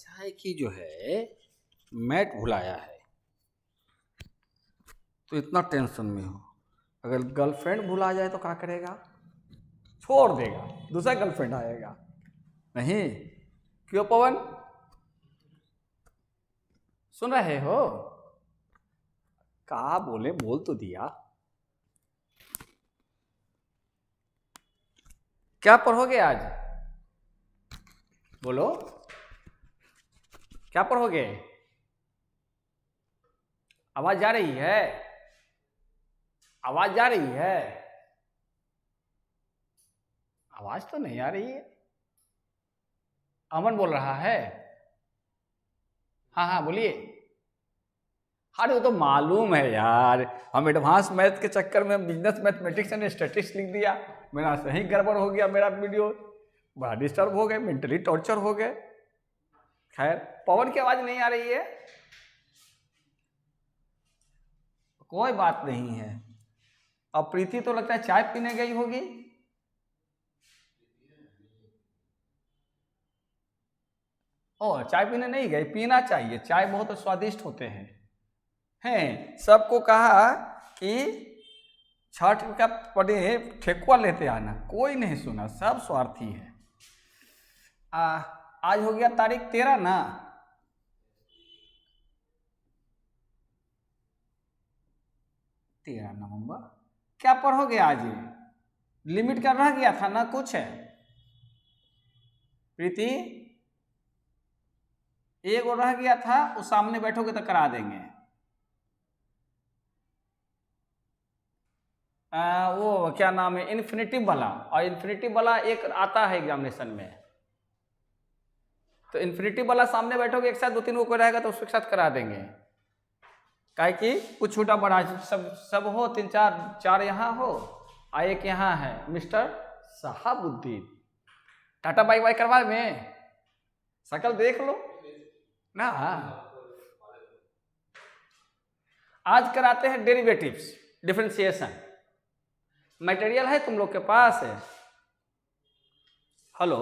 अच्छा है कि जो है मैट भुलाया है तो इतना टेंशन में हो। अगर गर्लफ्रेंड भुला जाए तो क्या करेगा? छोड़ देगा, दूसरा गर्लफ्रेंड आएगा। नहीं, क्यों पवन, सुन रहे हो? कहा बोले, बोल तो दिया। क्या पढ़ोगे आज? बोलो, क्या पढ़ोगे? आवाज जा रही है? आवाज जा रही है? आवाज तो नहीं आ रही है। अमन बोल रहा है। हाँ हाँ बोलिए। अरे वो तो मालूम है यार, हम एडवांस मैथ के चक्कर में बिजनेस मैथमेटिक्स एंड स्टैटिस्टिक्स लिख दिया। मेरा सही गड़बड़ हो गया, मेरा वीडियो बड़ा डिस्टर्ब हो गए, मेंटली टॉर्चर हो गए। खैर, पवन की आवाज नहीं आ रही है, कोई बात नहीं है। अब प्रीति तो लगता है चाय पीने गई होगी। ओ, चाय पीने नहीं गई, पीना चाहिए, चाय बहुत स्वादिष्ट होते हैं। सबको कहा कि छठ का पड़े ठेकुआ लेते आना, कोई नहीं सुना, सब स्वार्थी है। आज हो गया तारीख 13 ना। 13 नवंबर। क्या पढ़ोगे आज? लिमिट का रह गया था ना कुछ है? प्रीति, एक और रह गया था, उस सामने बैठोगे तो करा देंगे। वो क्या नाम है, इन्फिनिटिव वाला, और इन्फिनिटिव वाला एक आता है एग्जामिनेशन में, तो इन्फिनिटिव वाला सामने बैठोगे एक साथ, 2-3 को कोई रहेगा तो उसके साथ करा देंगे। काहे कि कुछ छोटा बड़ा सब हो, 3-4 यहाँ हो और एक यहाँ है mister Shahabuddin. Tata bye by करवा में, शकल देख लो ना। आज कराते हैं डेरिवेटिव्स, डिफरेंशिएशन। मटेरियल है तुम लोग के पास? है हेलो,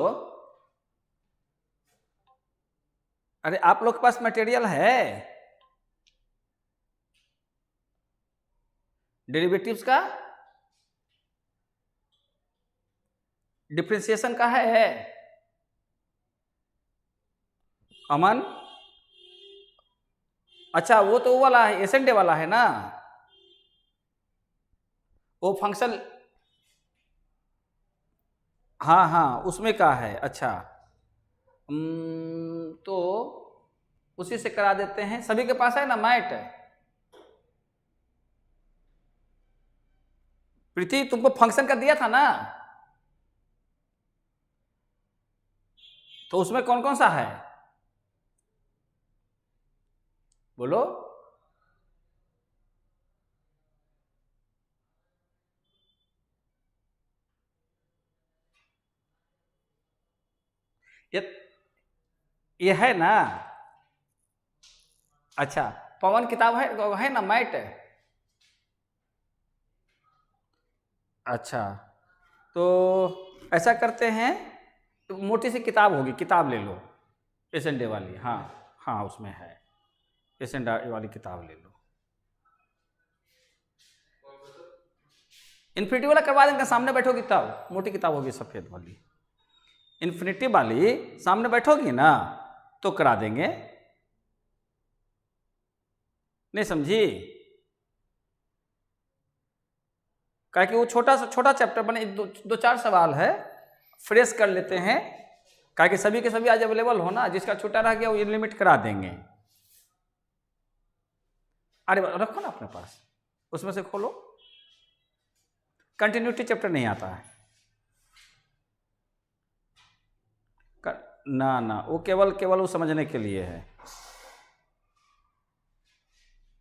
अरे आप लोग के पास मटेरियल है डेरिवेटिव्स का, डिफरेंशिएशन का है? अमन, अच्छा वो तो वो वाला है, एसेंडे वाला है ना, वो फंक्शन। हाँ हाँ उसमें का है। अच्छा, तो उसी से करा देते हैं। सभी के पास है ना मैट? प्रीति, तुमको फंक्शन का दिया था ना, तो उसमें कौन कौन सा है बोलो? ये ये है ना? अच्छा, पवन किताब है ना, मैट? अच्छा, तो ऐसा करते हैं, तो मोटी सी किताब होगी, किताब ले लो, एसेंडे वाली। हाँ हाँ उसमें है, एसेंडे वाली किताब ले लो। इन्फिनिटी वाला करवा देंगे, सामने बैठोगी तब, मोटी किताब होगी सफेद वाली। इन्फिनिटी वाली सामने बैठोगी ना तो करा देंगे। नहीं समझी? क्या कि वो छोटा चैप्टर बने, 2-4 सवाल है, फ्रेश कर लेते हैं। क्या कि सभी के सभी आज अवेलेबल हो ना, जिसका छोटा रह गया वो लिमिट करा देंगे। अरे रखो ना अपने पास, उसमें से खोलो। कंटिन्यूटी चैप्टर नहीं आता है ना ना, वो केवल वो समझने के लिए है,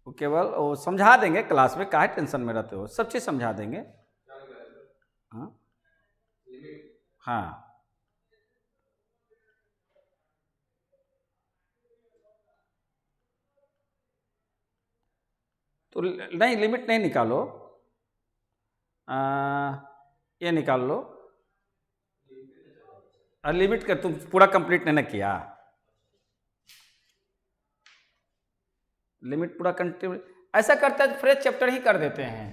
वो केवल वो समझा देंगे क्लास में, काहे टेंशन में रहते हो, सब चीज़ समझा देंगे। हाँ हाँ, तो नहीं, लिमिट नहीं निकालो, ये निकाल लो। लिमिट कर तुम पूरा कंप्लीट नहीं ना किया? लिमिट पूरा कंटिन्यू ऐसा करते हैं, फ्रेश चैप्टर ही कर देते हैं।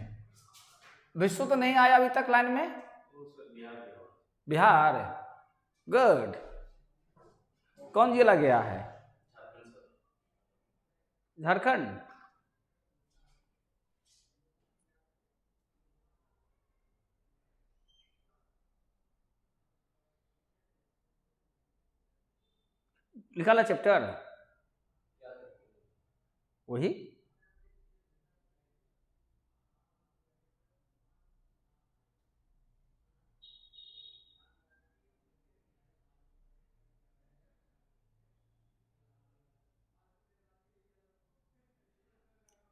विश्व तो नहीं आया अभी तक लाइन में, बिहार, गुड। कौन जिला गया है? झारखंड। निकाला चैप्टर वही।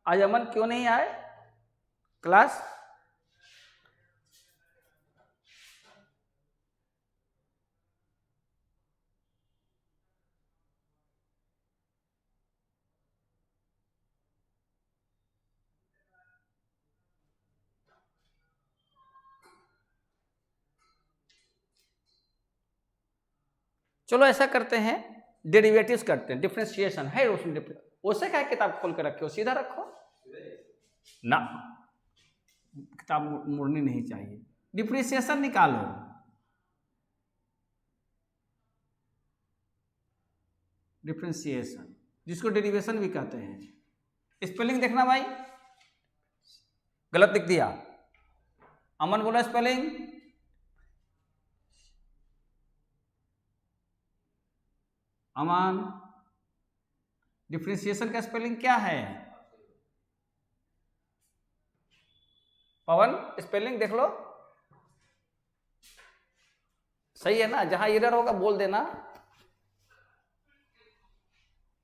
आज अमन क्यों नहीं आए क्लास? चलो ऐसा करते हैं, डेरिवेटिव्स करते हैं, डिफरेंशिएशन है उसमें। उससे क्या किताब खोल कर रखे हो, सीधा रखो ना, किताब मुड़नी नहीं चाहिए। डिफरेंशिएशन निकालो, डिफरेंशिएशन जिसको डेरिवेशन भी कहते हैं। स्पेलिंग देखना भाई, गलत लिख दिया। अमन बोला स्पेलिंग, अमन डिफरेंशिएशन का स्पेलिंग क्या है? पवन स्पेलिंग देख लो, सही है ना? जहां एरर होगा बोल देना।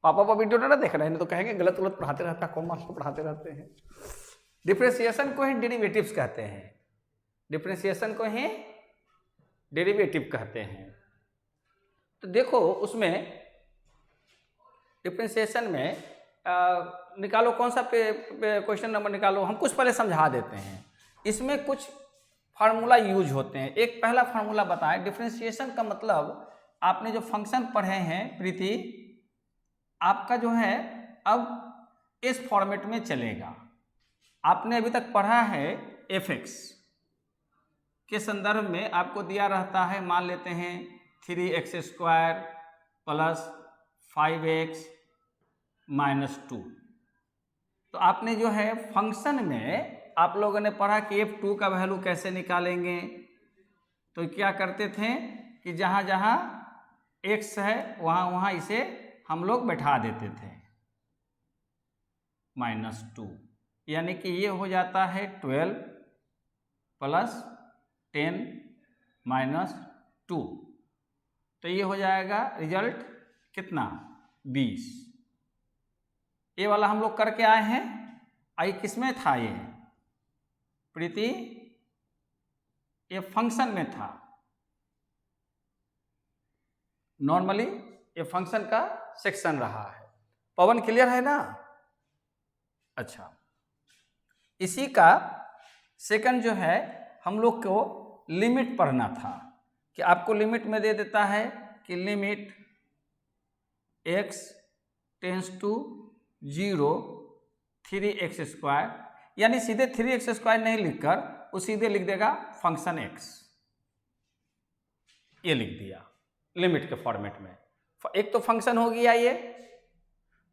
पापा वीडियो ना देख रहे हैं, तो कहेंगे गलत गलत पढ़ाते रहता, कौन मास्टर पढ़ाते रहते हैं। डिफरेंशिएशन को ही डेरिवेटिव्स कहते हैं, डिफरेंशिएशन को ही डेरिवेटिव कहते हैं। तो देखो उसमें डिफरेंशिएशन में निकालो, कौन सा क्वेश्चन नंबर निकालो, हम कुछ पहले समझा देते हैं। इसमें कुछ फार्मूला यूज होते हैं। एक पहला फार्मूला बताएं। डिफरेंशिएशन का मतलब आपने जो फंक्शन पढ़े हैं प्रीति, आपका जो है अब इस फॉर्मेट में चलेगा। आपने अभी तक पढ़ा है fx के संदर्भ में आपको दिया रहता है, मान लेते हैं 3x² प्लस 5x माइनस 2। तो आपने जो है फंक्शन में आप लोगों ने पढ़ा कि f2 का वैल्यू कैसे निकालेंगे। तो क्या करते थे कि जहाँ जहाँ x है वहाँ वहाँ इसे हम लोग बैठा देते थे, -2, यानी कि ये हो जाता है 12 प्लस 10 माइनस 2। तो ये हो जाएगा रिजल्ट कितना, 20। ये वाला हम लोग करके आए हैं। आई किसमें था ये प्रीति? ये फंक्शन में था। नॉर्मली ये फंक्शन का सेक्शन रहा है। पवन क्लियर है ना? अच्छा, इसी का सेकंड जो है हम लोग को लिमिट पढ़ना था, कि आपको लिमिट में दे देता है कि limit x tense to 0 3x², यानी सीधे 3x² नहीं लिखकर वो सीधे लिख देगा फंक्शन x, ये लिख दिया लिमिट के फॉर्मेट में। एक तो फंक्शन हो गया ये,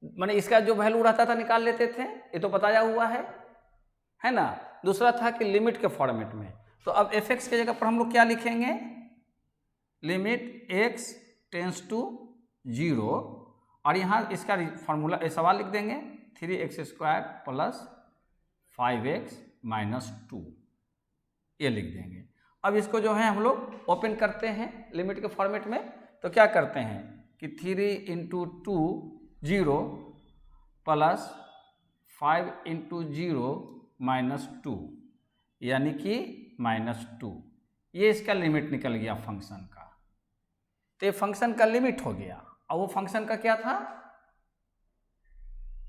माने इसका जो वैल्यू रहता था निकाल लेते थे, ये तो बताया हुआ है ना। दूसरा था कि लिमिट के फॉर्मेट में। तो अब fx के जगह पर हम लोग क्या लिखेंगे, लिमिट x टेंस टू 0, और यहाँ इसका फॉर्मूला सवाल लिख देंगे 3x² प्लस 5x माइनस 2, ये लिख देंगे। अब इसको जो है हम लोग ओपन करते हैं लिमिट के फॉर्मेट में। तो क्या करते हैं कि 3 × 2 0 प्लस 5 × 0 माइनस 2, यानी कि -2। ये इसका लिमिट निकल गया फंक्शन का। तो ये फंक्शन का लिमिट हो गया। और वो फंक्शन का क्या था,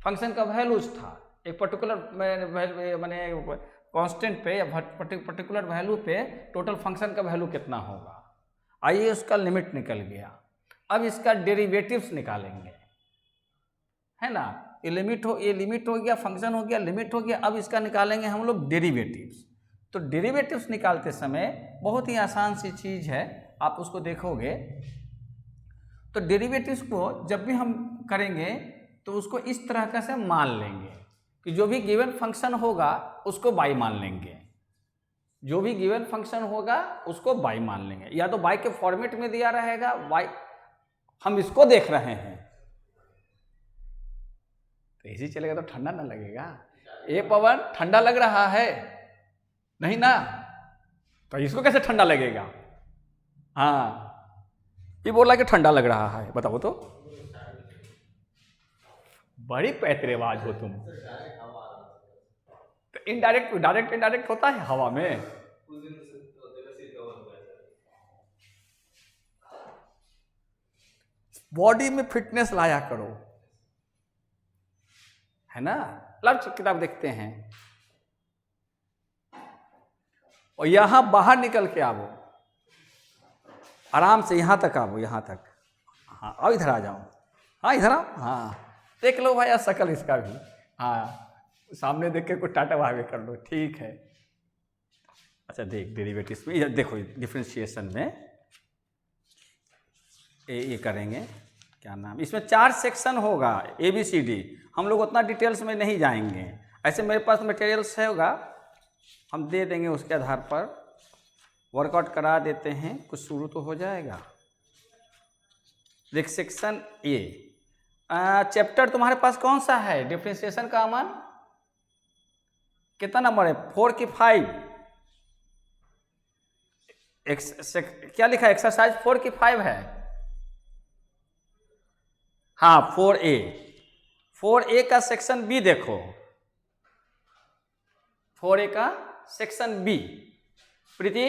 फंक्शन का वैल्यूज था। एक पर्टिकुलर माने कांस्टेंट पे या पर्टिकुलर वैल्यू पे टोटल फंक्शन का वैल्यू कितना होगा। आइए उसका लिमिट निकल गया। अब इसका डेरिवेटिव्स निकालेंगे, है ना। ये लिमिट हो गया, फंक्शन हो गया, लिमिट हो गया। अब इसका निकालेंगे हम लोग डेरिवेटिव्स। तो डेरिवेटिव्स निकालते समय बहुत ही आसान सी चीज़ है, आप उसको देखोगे तो डेरिवेटिव्स को जब भी हम करेंगे तो उसको इस तरह का से मान लेंगे कि जो भी गिवन फंक्शन होगा उसको बाई मान लेंगे, जो भी गिवन फंक्शन होगा उसको बाई मान लेंगे, या तो बाई के फॉर्मेट में दिया रहेगा, बाई हम इसको देख रहे हैं तो ऐसे चलेगा तो ठंडा ना लगेगा। ए पवन ठंडा लग रहा है नहीं ना, तो इसको कैसे ठंडा लगेगा? हाँ ये बोला कि ठंडा लग रहा है, बताओ तो, बड़ी पैतरेबाज हो तुम। तो इनडायरेक्ट डायरेक्ट इनडायरेक्ट होता है हवा में। बॉडी में फिटनेस लाया करो, है ना। लक्ष्य किताब देखते हैं और यहां बाहर निकल के आओ, आराम से यहां तक आओ, यहां तक। हाँ अब इधर आ जाओ, हाँ इधर आओ, हाँ देख लो भाई शकल इसका भी, हाँ सामने देख के कुछ टाटा भागे कर लो, ठीक है। अच्छा देख डेरिवेटिव्स में देखो, डिफरेंशिएशन में ये करेंगे, क्या नाम, इसमें 4 सेक्शन होगा ABCD, हम लोग उतना डिटेल्स में नहीं जाएंगे। ऐसे मेरे पास मटेरियल्स होगा, हम दे देंगे, उसके आधार पर वर्कआउट करा देते हैं, कुछ शुरू तो हो जाएगा। देख सेक्शन A, चैप्टर तुम्हारे पास कौन सा है? डिफरेंशिएशन का अमन कितना नंबर है? 4 की 5? क्या लिखा है? एक्सरसाइज 4 की 5 है। हाँ 4A, 4A का सेक्शन B देखो, 4A का सेक्शन B। प्रीति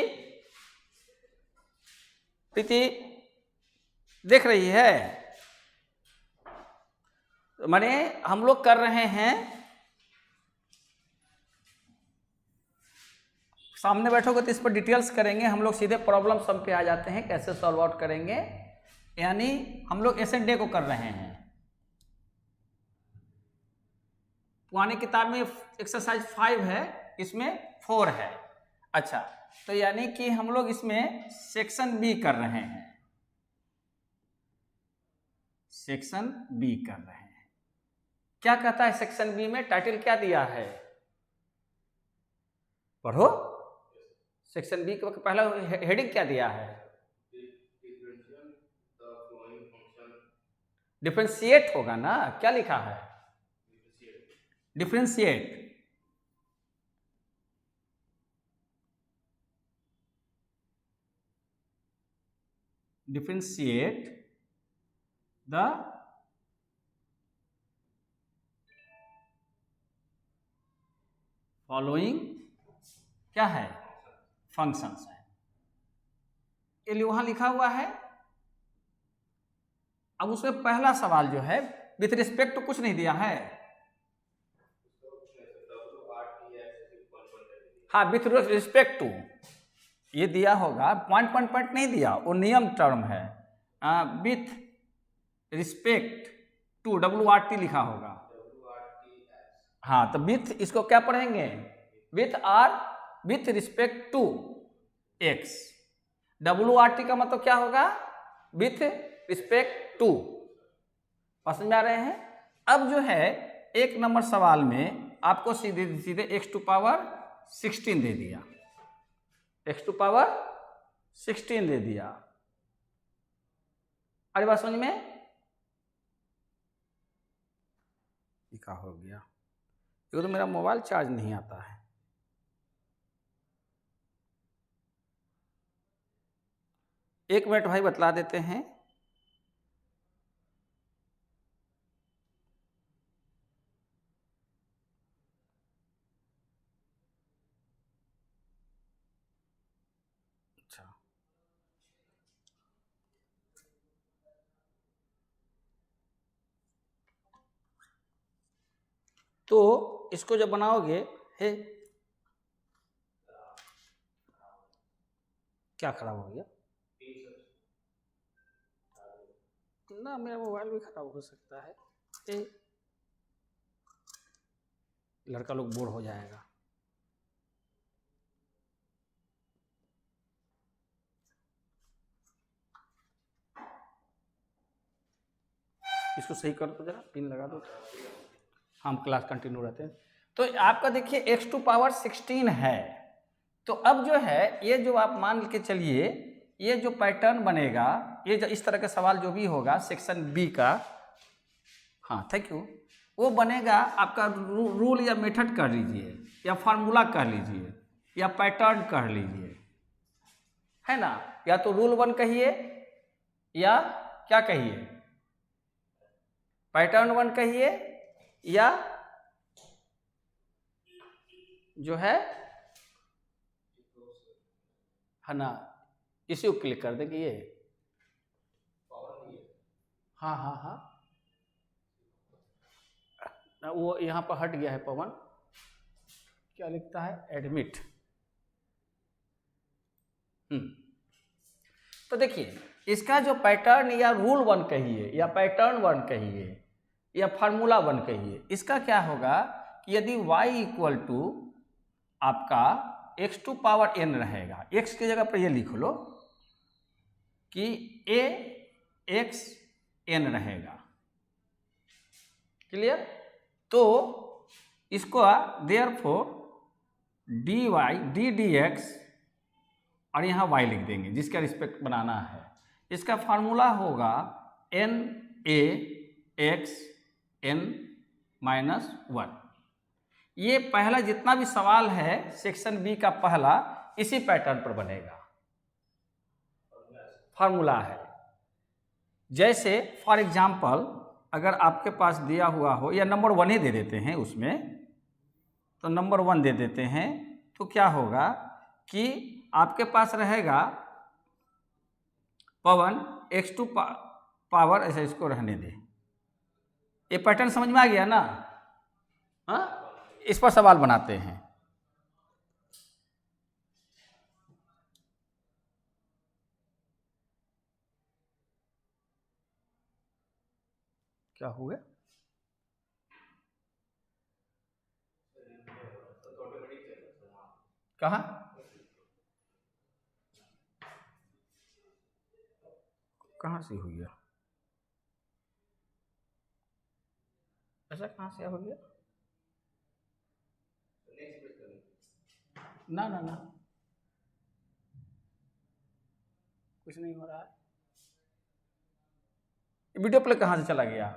देख रही है? माने हम लोग कर रहे हैं, सामने बैठोगे तो इस पर डिटेल्स करेंगे, हम लोग सीधे प्रॉब्लम सम पे आ जाते हैं, कैसे सॉल्व आउट करेंगे। यानी हम लोग एसेंडे को कर रहे हैं। पुरानी किताब में एक्सरसाइज 5 है, इसमें 4 है। अच्छा तो यानी कि हम लोग इसमें सेक्शन B कर रहे हैं, सेक्शन B कर रहे हैं। क्या कहता है सेक्शन B में? टाइटल क्या दिया है? पढ़ो, सेक्शन B का पहला हेडिंग क्या दिया है? डिफरेंशिएट होगा ना, क्या लिखा है? डिफरेंशिएट। डिफरेंशिएट द फॉलोइंग, क्या है? फंक्शंस है। ये वहां लिखा हुआ है। अब उसमें पहला सवाल जो है विथ रिस्पेक्ट टू कुछ नहीं दिया है। हाँ विथ रिस्पेक्ट टू ये दिया होगा, पॉइंट नहीं दिया, वो नियम टर्म है। विथ रिस्पेक्ट टू WRT लिखा होगा। हाँ तो विथ इसको क्या पढ़ेंगे? With respect to x। WRT का मतलब क्या होगा? With respect to. समझ में आ रहे हैं? अब जो है 1 नंबर सवाल में आपको सीधे सीधे x⁻16 दे दिया, x⁻16 दे दिया। अरे बात समझ में? क्या हो गया? ये तो मेरा मोबाइल चार्ज नहीं आता है। एक मिनट भाई बतला देते हैं। अच्छा तो इसको जब बनाओगे, हे क्या खराब हो गया ना? मेरा मोबाइल भी खराब हो सकता है। लड़का लोग बोर हो जाएगा। इसको सही कर दो जरा, पिन लगा दो, हम क्लास कंटिन्यू रहते हैं। तो आपका देखिए x टू पावर 16 है। तो अब जो है ये जो आप मान के चलिए, ये जो पैटर्न बनेगा, ये जो इस तरह का सवाल जो भी होगा सेक्शन बी का, हाँ थैंक यू, वो बनेगा आपका रूल या मेथड कह लीजिए, या फार्मूला कह लीजिए, या पैटर्न कह लीजिए, है ना। या तो रूल 1 कहिए, या क्या कहिए, पैटर्न 1 कहिए, या जो है ना, इसी को क्लिक कर देंगे ये, हाँ हाँ हाँ, वो यहाँ पर हट गया है पवन, क्या लिखता है, एडमिट। तो देखिए इसका जो पैटर्न या रूल 1 कहिए, या पैटर्न 1 कहिए, या फार्मूला 1 कहिए, इसका क्या होगा कि यदि y इक्वल टू आपका x टू पावर n रहेगा, x की जगह पर ये लिख लो कि a x n रहेगा, क्लियर। तो इसको देयरफॉर dy d dx और यहाँ y लिख देंगे जिसका रिस्पेक्ट बनाना है। इसका फार्मूला होगा n a x n minus 1। ये पहला जितना भी सवाल है सेक्शन बी का पहला इसी पैटर्न पर बनेगा, फार्मूला है। जैसे फॉर एग्जाम्पल अगर आपके पास दिया हुआ हो, या नंबर 1 ही दे देते हैं उसमें, तो नंबर 1 दे देते हैं, तो क्या होगा कि आपके पास रहेगा पवन x टू पावर, ऐसा इसको रहने दे, ये पैटर्न समझ में आ गया ना। हाँ, इस पर सवाल बनाते हैं। क्या हो गया, कहाँ, कहाँ से हो गया ऐसा, कहाँ से हो गया, ना ना ना, कुछ नहीं हो रहा है। वीडियो प्ले कहाँ से चला गया,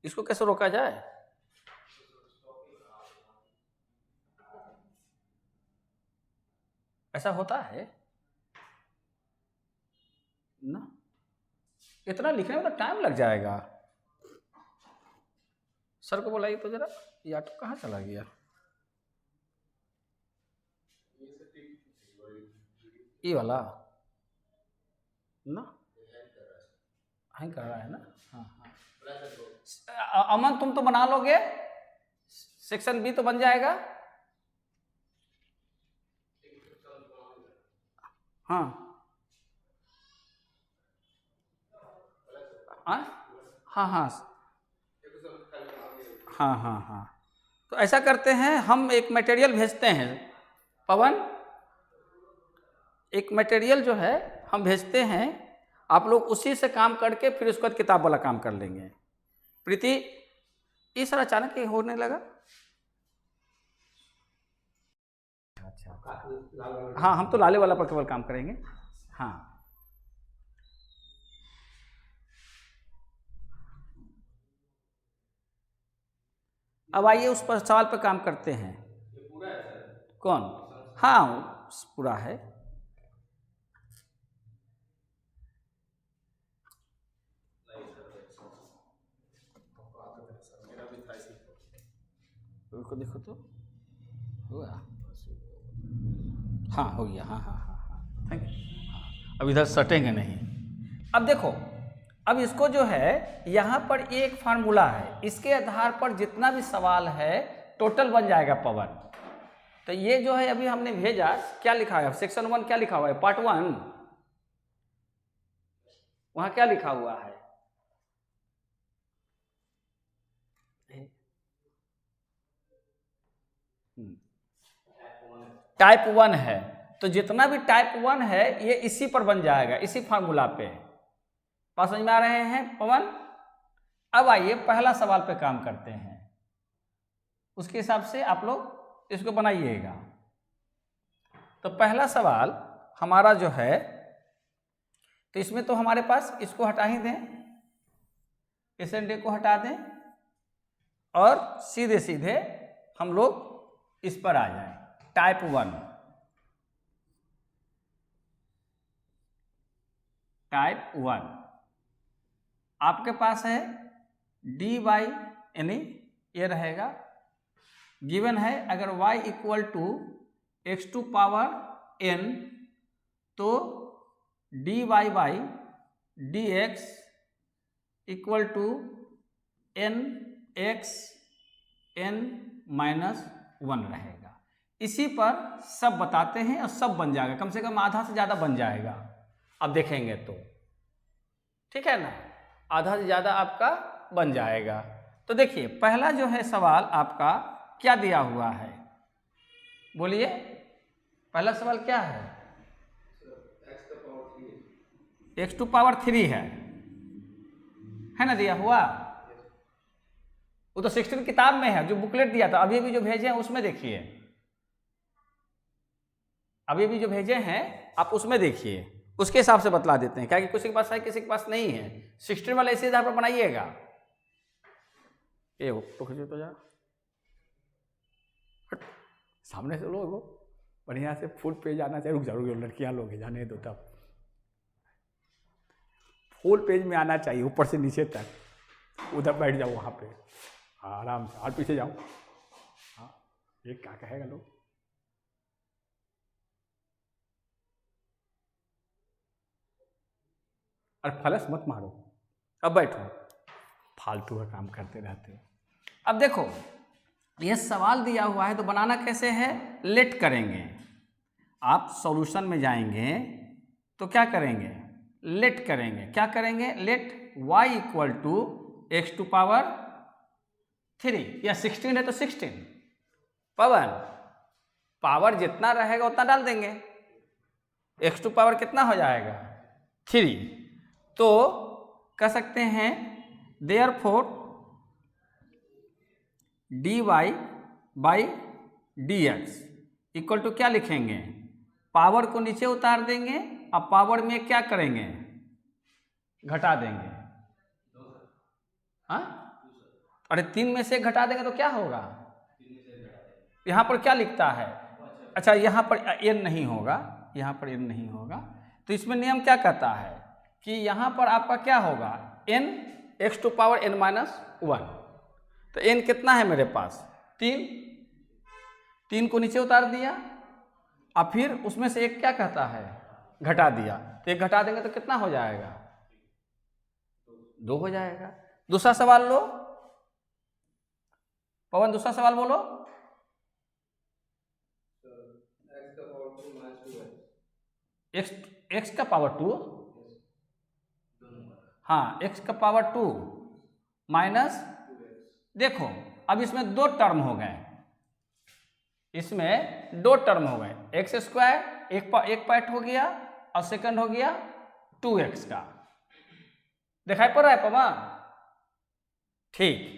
इसको कैसे रोका जाए। ऐसा होता है ना, इतना लिखने में तो टाइम लग जाएगा। सर को बुलाइए तो जरा, ये ऑटो कहाँ चला गया। ये वाला ना हैंग कर रहा है ना, हाँ हाँ। अमन तुम तो बना लोगे, सेक्शन बी तो बन जाएगा। हाँ हाँ हाँ हाँ हाँ हाँ हाँ। तो ऐसा करते हैं, हम एक मटेरियल भेजते हैं पवन, एक मटेरियल जो है हम भेजते हैं, आप लोग उसी से काम करके फिर उसके बाद किताब वाला काम कर लेंगे। प्रीति, ये सर अचानक ही होने लगा। अच्छा, हाँ हम तो लाले वाला पर केवल काम करेंगे। हाँ अब आइए उस पर सवाल पर काम करते हैं। पूरा है सर? कौन? हाँ पूरा है। उसको देखो तो हुआ, हाँ हो गया, हाँ हाँ हाँ हाँ थैंक यू। हाँ अब इधर सटेंगे नहीं। अब देखो, अब इसको जो है यहाँ पर एक फार्मूला है, इसके आधार पर जितना भी सवाल है टोटल बन जाएगा पवन। तो ये जो है अभी हमने भेजा, क्या लिखा है सेक्शन 1, क्या लिखा हुआ है पार्ट 1, वहाँ क्या लिखा हुआ है, टाइप 1 है, तो जितना भी टाइप 1 है ये इसी पर बन जाएगा, इसी फार्मूला पे। बात समझ में आ रहे हैं पवन? अब आइए पहला सवाल पे काम करते हैं, उसके हिसाब से आप लोग इसको बनाइएगा। तो पहला सवाल हमारा जो है, तो इसमें तो हमारे पास इसको हटा ही दें, इस एंडे को हटा दें और सीधे सीधे हम लोग इस पर आ जाएं, टाइप 1। टाइप 1 आपके पास है dy, यानी ये रहेगा, गिवन है अगर y equal to x to power n, तो dy by dx equal to n x n minus 1 रहेगा। इसी पर सब बताते हैं और सब बन जाएगा, कम से कम आधा से ज़्यादा बन जाएगा। अब देखेंगे तो ठीक है ना, आधा से ज़्यादा आपका बन जाएगा। तो देखिए पहला जो है सवाल आपका क्या दिया हुआ है, बोलिए पहला सवाल क्या है? x टू पावर 3 है ना दिया हुआ। वो तो 16 किताब में है, जो बुकलेट दिया था, अभी भी जो भेजे हैं उसमें देखिए, अभी भी जो भेजे हैं आप उसमें देखिए, उसके हिसाब से बतला देते हैं। क्या कि किसी के पास है किसी के पास नहीं है। 16 वाला इसी आधार पर बनाइएगा। ये तो जा सामने से लोग बढ़िया से फुल पेज आना चाहिए। रुक जा लड़कियां लोग जाने दो, तब फुल पेज में आना चाहिए, ऊपर से नीचे तक। उधर बैठ जाओ वहाँ पे आराम से, और पीछे जाओ। हाँ ये क्या कहेगा लोग, और फ्लश मत मारो, अब बैठो, फालतू का काम करते रहते हो। अब देखो ये सवाल दिया हुआ है तो बनाना कैसे है, लेट करेंगे। आप सॉल्यूशन में जाएंगे तो क्या करेंगे, लेट करेंगे। क्या करेंगे, let y equal to x to power 3, या 16 है तो 16, पवन पावर जितना रहेगा उतना डाल देंगे, x टू पावर कितना हो जाएगा 3। तो कह सकते हैं therefore dy by dx equal to क्या लिखेंगे, पावर को नीचे उतार देंगे, अब पावर में क्या करेंगे, घटा देंगे। हाँ अरे 3 में से घटा देंगे तो क्या होगा, यहाँ पर क्या लिखता है, अच्छा यहाँ पर n नहीं होगा, यहाँ पर n नहीं होगा। तो इसमें नियम क्या कहता है कि यहाँ पर आपका क्या होगा, n x to power n minus 1। तो n कितना है मेरे पास 3 को नीचे उतार दिया, अब फिर उसमें से एक क्या कहता है, घटा दिया। तो एक घटा देंगे तो कितना हो जाएगा, 2 हो जाएगा। दूसरा सवाल लो पवन, दूसरा सवाल बोलो। x का पावर 2, हाँ x का पावर 2 माइनस, देखो अब इसमें 2 टर्म हो गए, इसमें 2 टर्म हो गए, एक्स स्क्वायर एक पार्ट हो गया और सेकंड हो गया 2x का। दिखाई पड़ रहा है पवन? ठीक।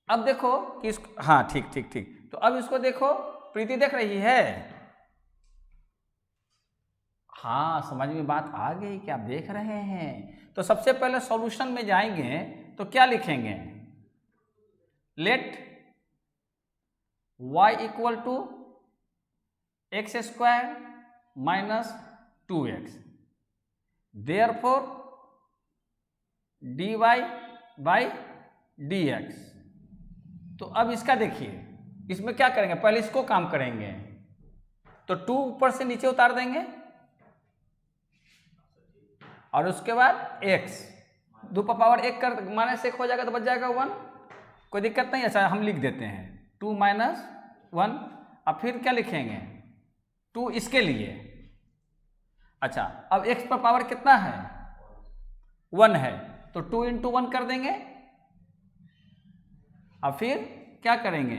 अब देखो कि हाँ ठीक। तो अब इसको देखो, प्रीति देख रही है? हाँ समझ में बात आ गई कि आप देख रहे हैं। तो सबसे पहले सॉल्यूशन में जाएंगे तो क्या लिखेंगे, let y equal to x square minus 2x, therefore dy by dx। तो अब इसका देखिए, इसमें क्या करेंगे, पहले इसको काम करेंगे, तो 2 ऊपर से नीचे उतार देंगे और उसके बाद x 2 पर पावर 1 कर माइनस 1 हो जाएगा तो बच जाएगा 1, कोई दिक्कत नहीं। ऐसा हम लिख देते हैं 2 माइनस 1। अब फिर क्या लिखेंगे, 2 इसके लिए, अच्छा अब x पर पावर कितना है 1 है, तो 2 इंटू 1 कर देंगे। अब फिर क्या करेंगे,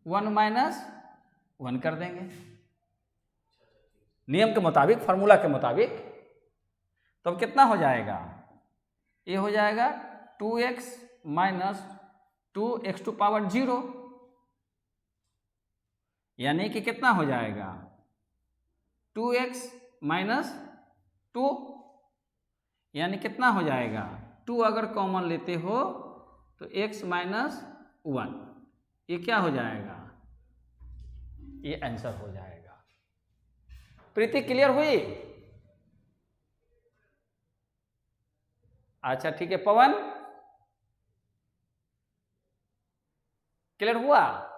1 माइनस 1 कर देंगे। नियम के मुताबिक, फार्मूला के मुताबिक। तो अब कितना हो जाएगा, ये हो जाएगा 2x minus 2x to power 0, यानी कि कितना हो जाएगा 2x माइनस 2, यानी कितना हो जाएगा 2 अगर कॉमन लेते हो तो x माइनस 1, ये क्या हो जाएगा, ये आंसर हो जाएगा। प्रीति क्लियर हुई? अच्छा ठीक है, पवन क्लियर हुआ?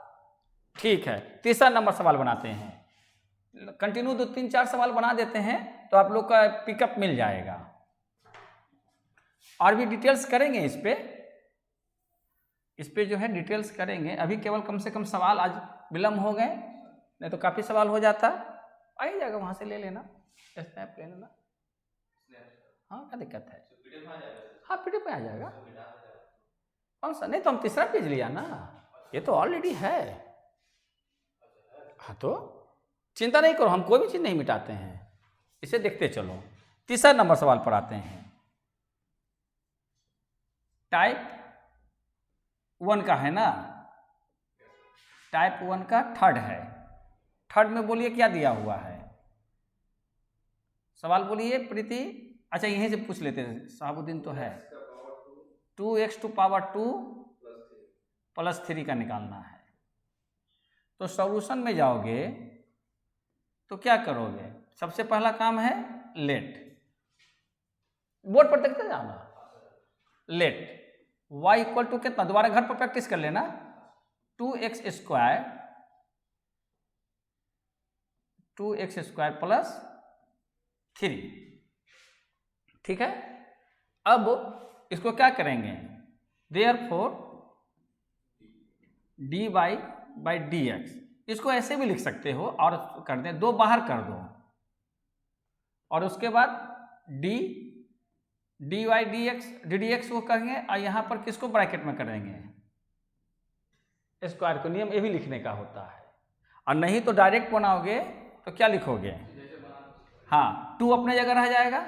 ठीक है, तीसरा नंबर सवाल बनाते हैं। कंटिन्यू 2-3-4 सवाल बना देते हैं तो आप लोग का पिकअप मिल जाएगा। और भी डिटेल्स करेंगे इस पे जो है डिटेल्स करेंगे। अभी केवल कम से कम सवाल आज विलम्ब हो गए, नहीं तो काफ़ी सवाल हो जाता। आ ही जाएगा, वहाँ से ले लेना, स्नैप ले लेना। हाँ क्या दिक्कत है? हाँ PDF में आ जाएगा। कौन सा? नहीं तो हम तीसरा पेज लिया ना, ये तो ऑलरेडी है। हाँ तो चिंता नहीं करो, हम कोई भी चीज़ नहीं मिटाते हैं, इसे देखते चलो। तीसरा नंबर सवाल पर आते हैं। टाइप 1 का है ना, टाइप 1 का थर्ड है। थर्ड में बोलिए क्या दिया हुआ है, सवाल बोलिए प्रीति। अच्छा यहीं से पूछ लेते हैं, साहबुद्दीन तो है। 2x टू पावर 2 प्लस 3 का निकालना है। तो सॉल्यूशन में जाओगे तो क्या करोगे, सबसे पहला काम है लेट, बोर्ड पर देखते जाना। लेट y इक्वल टू कितना, दोबारा घर पर प्रैक्टिस कर लेना, 2x स्क्वायर प्लस 3, ठीक है। अब इसको क्या करेंगे, देयरफॉर dy बाई dx, इसको ऐसे भी लिख सकते हो और कर दें, 2 बाहर कर दो और उसके बाद dy dx को करेंगे और यहाँ पर किसको ब्रैकेट में करेंगे, स्क्वायर को। नियम ये भी लिखने का होता है। और नहीं तो डायरेक्ट बनाओगे तो क्या लिखोगे, हाँ 2 अपने जगह रह जाएगा,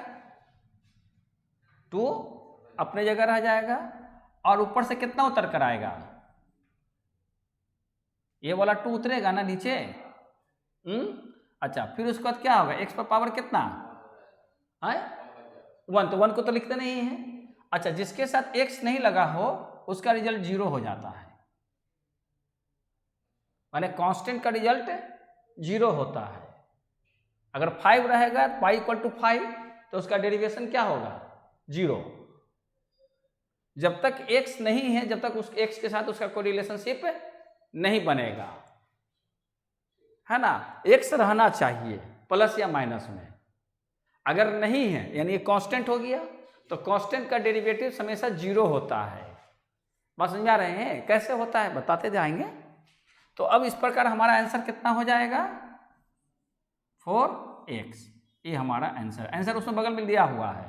2 अपने जगह रह जाएगा और ऊपर से कितना उतर कर आएगा, ये वाला 2 उतरेगा ना नीचे। अच्छा फिर उसके बाद क्या होगा, x पर पावर कितना है 1, तो 1 को तो लिखते नहीं है। अच्छा जिसके साथ x नहीं लगा हो उसका रिजल्ट 0 हो जाता है, माने कांस्टेंट का रिजल्ट 0 होता है। अगर 5 रहेगा y इक्वल टू 5 तो उसका डेरिवेशन क्या होगा 0। जब तक x नहीं है, जब तक उस x के साथ उसका कोई रिलेशनशिप नहीं बनेगा, है ना। x रहना चाहिए प्लस या माइनस में, अगर नहीं है यानी ये कांस्टेंट हो गया तो कांस्टेंट का डेरिवेटिव हमेशा 0 होता है। बात समझ आ रहे हैं कैसे होता है, बताते जाएंगे। तो अब इस प्रकार हमारा आंसर कितना हो जाएगा 4x, ये हमारा आंसर उसमें बगल में दिया हुआ है,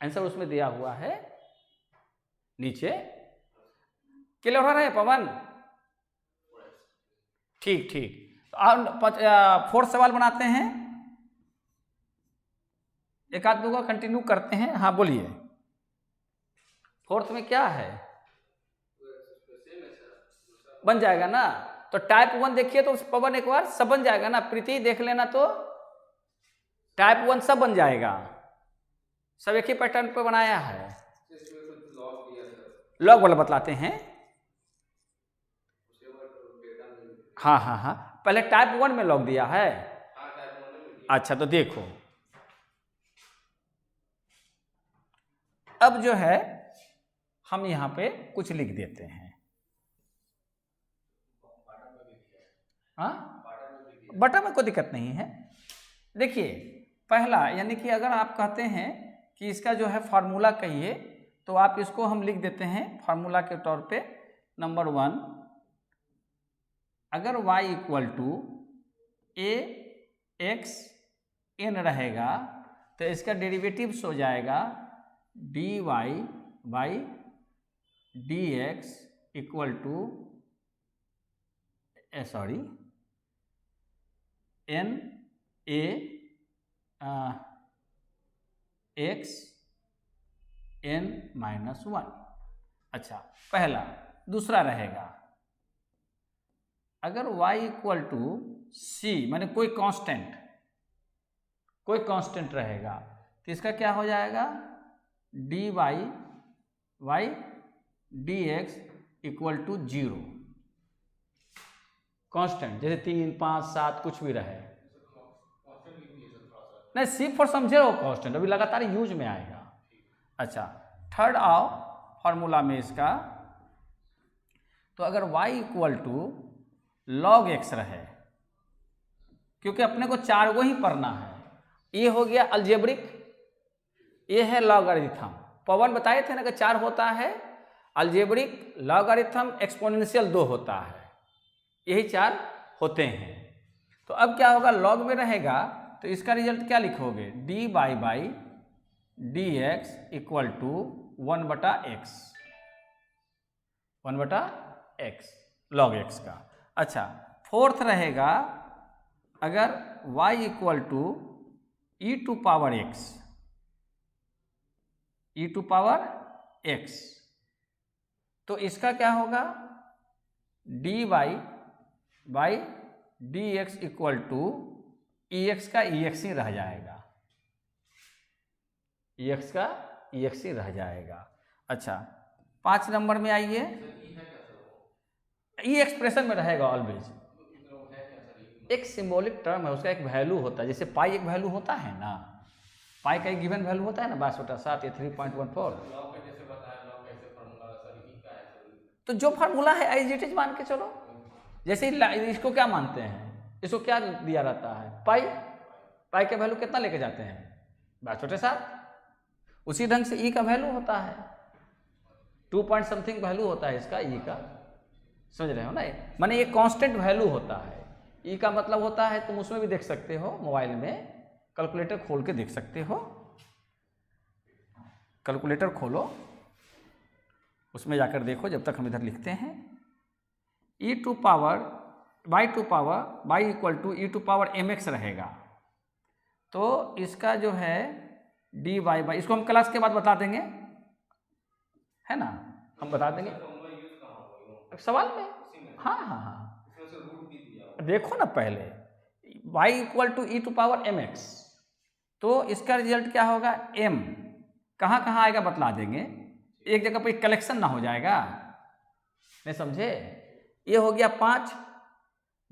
आंसर उसमें दिया हुआ है नीचे। क्लियर हो रहा है पवन? ठीक ठीक। तो 4 सवाल बनाते हैं, एक आध दो का कंटिन्यू करते हैं। हाँ बोलिए, 4th में क्या है, बन जाएगा ना। तो टाइप 1 देखिए तो पवन एक बार सब बन जाएगा ना, प्रीति देख लेना, तो टाइप 1 सब बन जाएगा, सब एक ही पैटर्न पे बनाया है। लॉग वाला बतलाते हैं, हाँ हाँ हाँ पहले टाइप 1 में लॉग दिया है। अच्छा तो देखो अब जो है हम यहां पे कुछ लिख देते हैं। हाँ बटन में कोई दिक्कत नहीं है। देखिए पहला यानी कि अगर आप कहते हैं कि इसका जो है फार्मूला कहिए तो आप इसको हम लिख देते हैं फार्मूला के तौर पे। नंबर 1, अगर y equal to ax n रहेगा तो इसका डेरिवेटिव्स हो जाएगा dy by dx equal to n a x n minus 1। अच्छा, पहला। दूसरा रहेगा, अगर y इक्वल टू सी, माने कोई कांस्टेंट रहेगा, तो इसका क्या हो जाएगा, dy y dx equal to 0। Constant जैसे 3, 5, 7 कुछ भी रहे, नहीं सी फॉर समझे हो कांस्टेंट, अभी लगातार यूज में आएगा। अच्छा, थर्ड आओ फॉर्मूला में इसका, तो अगर y equal to log x रहे, क्योंकि अपने को 4 को ही पढ़ना है, ये हो गया अलजेब्रिक, ये है लॉगरिथम। पवन बताए थे ना कि 4 होता है, अलजेब्रिक, लॉगरिथम, एक्सपोनेंशियल 2 होता है, यही 4 होते हैं। तो अब क्या होगा, लॉग में रहेगा तो इसका रिजल्ट क्या लिखोगे, d by d x equal to 1/x, 1/x log x का। अच्छा, फोर्थ रहेगा, अगर y equal to e to power x, तो इसका क्या होगा, dy by d x equal to ex का ex ही रह जाएगा, ex का ex ही रह जाएगा। अच्छा, 5 नंबर में आइए, ई एक्सप्रेशन में रहेगा ऑलवेज, एक सिंबॉलिक टर्म है, उसका एक वैल्यू होता है, जैसे पाई एक वैल्यू होता है ना, पाई का एक गिवन वैल्यू होता है ना 22/7 या 3.14। तो जो फार्मूला है एज इट इज मान के चलो, जैसे इसको क्या मानते हैं, इसको क्या दिया रहता है, पाई का वैल्यू कितना लेके जाते हैं, 22/7। उसी ढंग से ई का वैल्यू होता है 2 पॉइंट समथिंग वैल्यू होता है इसका, ई का, समझ रहे हो ना, माने ये कांस्टेंट वैल्यू होता है। ई का मतलब होता है, तुम उसमें भी देख सकते हो, मोबाइल में कैलकुलेटर खोल के देख सकते हो, कैलकुलेटर खोलो, उसमें जाकर देखो, जब तक हम इधर लिखते हैं, e to power y equal to e to power mx रहेगा, तो इसका जो है dy बाई, इसको हम क्लास के बाद बता देंगे, है ना, हम बता देंगे सवाल में। हाँ, देखो ना पहले, y equal to e to power mx, तो इसका रिजल्ट क्या होगा, m कहाँ कहाँ आएगा बतला देंगे, एक जगह पे कलेक्शन ना हो जाएगा, नहीं समझे, ये हो गया 5,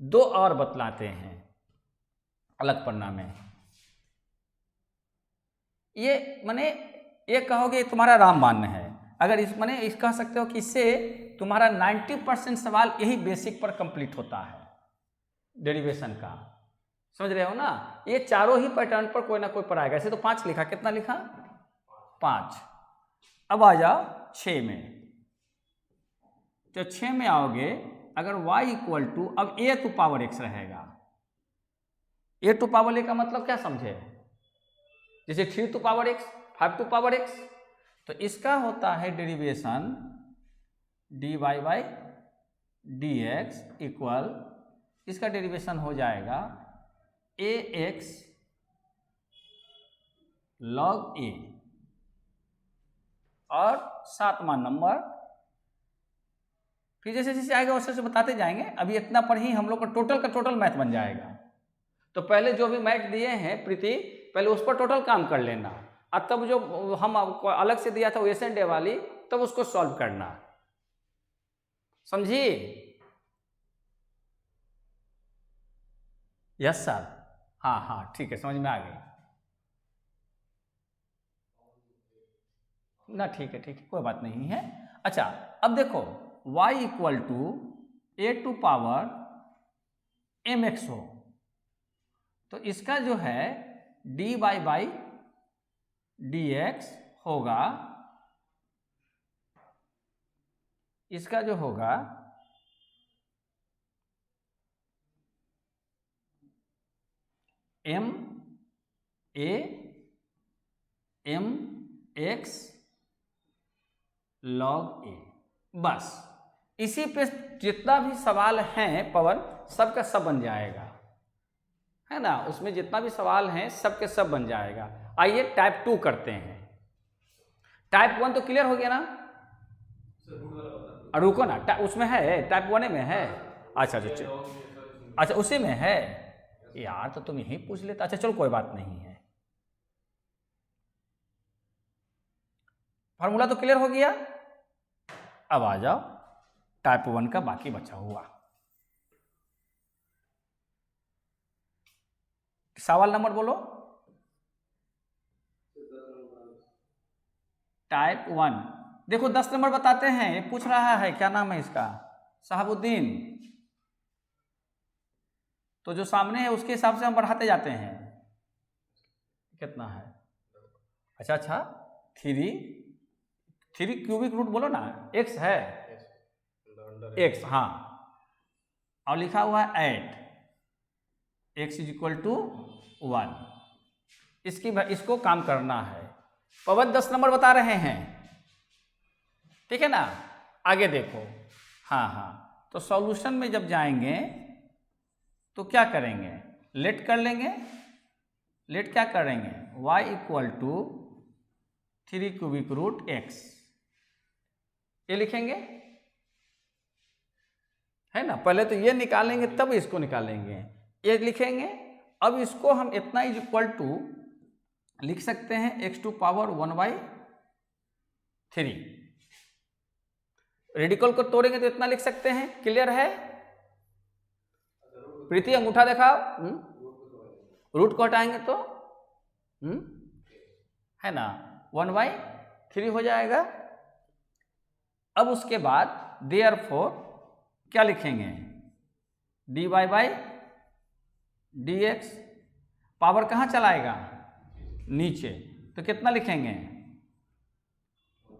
2 और बतलाते हैं अलग पन्ना में, ये माने ये कहोगे तुम्हारा रामबाण है, अगर इस माने इस कह सकते हो कि इससे तुम्हारा 90% सवाल यही बेसिक पर कंप्लीट होता है, डेरिवेशन का, समझ रहे हो ना, ये चारों ही पैटर्न पर कोई ना कोई पर आएगा। ऐसे तो 5 लिखा, कितना लिखा, 5। अब आ जाओ 6 में, तो 6 में आओगे, अगर y इक्वल टू, अब a टू पावर x रहेगा, a टू पावर a का मतलब क्या समझे, जैसे 3 to power x, 5 to power x, तो इसका होता है derivation dy by d x equal, इसका डेरिवेशन हो जाएगा ax log a, और 7वां नंबर, फिर जैसे जैसे आएगा वैसे बताते जाएंगे, अभी इतना पर ही हम लोग का टोटल मैथ बन जाएगा। तो पहले जो भी मैथ दिए हैं प्रीति, पहले उस पर टोटल काम कर लेना, और तब जो हम आपको अलग से दिया था वो एसेंट डे वाली, तब उसको सॉल्व करना, समझी, यस सर, हाँ ठीक है, समझ में आ गई ना, ठीक है, कोई बात नहीं है। अच्छा, अब देखो y equal to a to power mx हो, तो इसका जो है dy बाई dx होगा, इसका जो होगा m a m x log a, बस इसी पे जितना भी सवाल हैं पवन, सबका सब बन जाएगा, है ना, उसमें जितना भी सवाल हैं सब के सब बन जाएगा। आइए टाइप 2 करते हैं। टाइप 1 तो क्लियर हो गया ना? रुको ना, उसमें है, टाइप 1 में है। अच्छा अच्छा उसी में है यार, तो तुम यही पूछ लेते। अच्छा चलो कोई बात नहीं है। फार्मूला तो क्लियर हो गया। अब आ जाओ टाइप 1 का बाकी बचा हुआ सवाल नंबर बोलो। टाइप 1 देखो 10 नंबर बताते हैं। ये पूछ रहा है क्या नाम है इसका, शहाबुद्दीन। तो जो सामने है उसके हिसाब से हम बढ़ाते जाते हैं। कितना है? अच्छा 3 क्यूबिक रूट बोलो ना, x है x, हाँ, और लिखा हुआ है 8 x = 1। इसको काम करना है। पवन 10 नंबर बता रहे हैं, ठीक है ना? आगे देखो। हाँ, तो सॉल्यूशन में जब जाएंगे तो क्या करेंगे? लेट कर लेंगे। लेट क्या करेंगे? y = 3 क्यूबिक रूट x, ये लिखेंगे, है ना? पहले तो ये निकालेंगे तब इसको निकालेंगे, ये लिखेंगे। अब इसको हम इतना = लिख सकते हैं x⁴ रेडिकल को तोड़ेंगे तो इतना लिख सकते हैं। क्लियर है? प्रीति अंगूठा दिखाओ। रूट को हटाएंगे तो है ना 1/3 हो जाएगा। अब उसके बाद देयरफॉर क्या लिखेंगे? dy/dx, पावर कहाँ चलाएगा? नीचे, तो कितना लिखेंगे?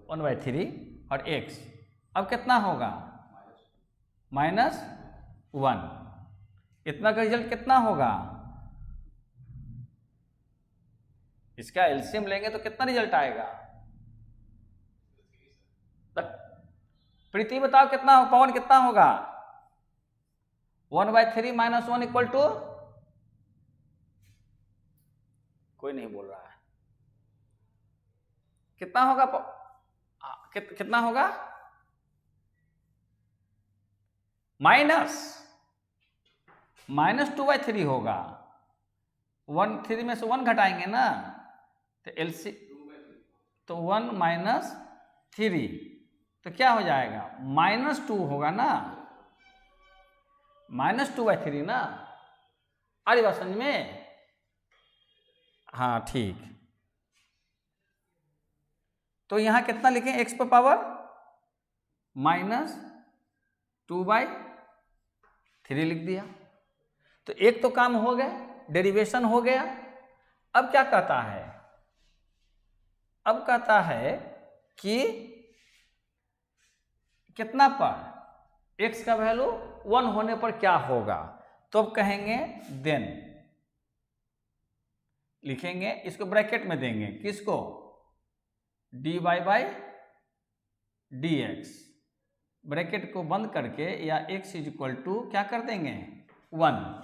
1/3 और x। अब कितना होगा? -1। इतना का रिजल्ट कितना होगा? इसका एलसीएम लेंगे तो कितना रिजल्ट आएगा? प्रीति बताओ कितना हो? पवन कितना होगा? 1/3 - 1 = कोई नहीं बोल रहा है। कितना होगा? कितना होगा? -2/3 होगा। 3 में से 1 घटाएंगे ना, तो एलसी तो 1 - 3 तो क्या हो जाएगा? -2 होगा ना, -2/3 ना। आ रही बात समझ में? हाँ ठीक। तो यहां कितना लिखें? x पर पावर -2/3 लिख दिया। तो एक तो काम हो गया, डेरिवेशन हो गया। अब क्या कहता है? अब कहता है कि कितना पर x का वैल्यू 1 होने पर क्या होगा? तो अब कहेंगे देन, लिखेंगे, इसको ब्रैकेट में देंगे। किसको? dy/dx, ब्रैकेट को बंद करके, या x = क्या कर देंगे? 1।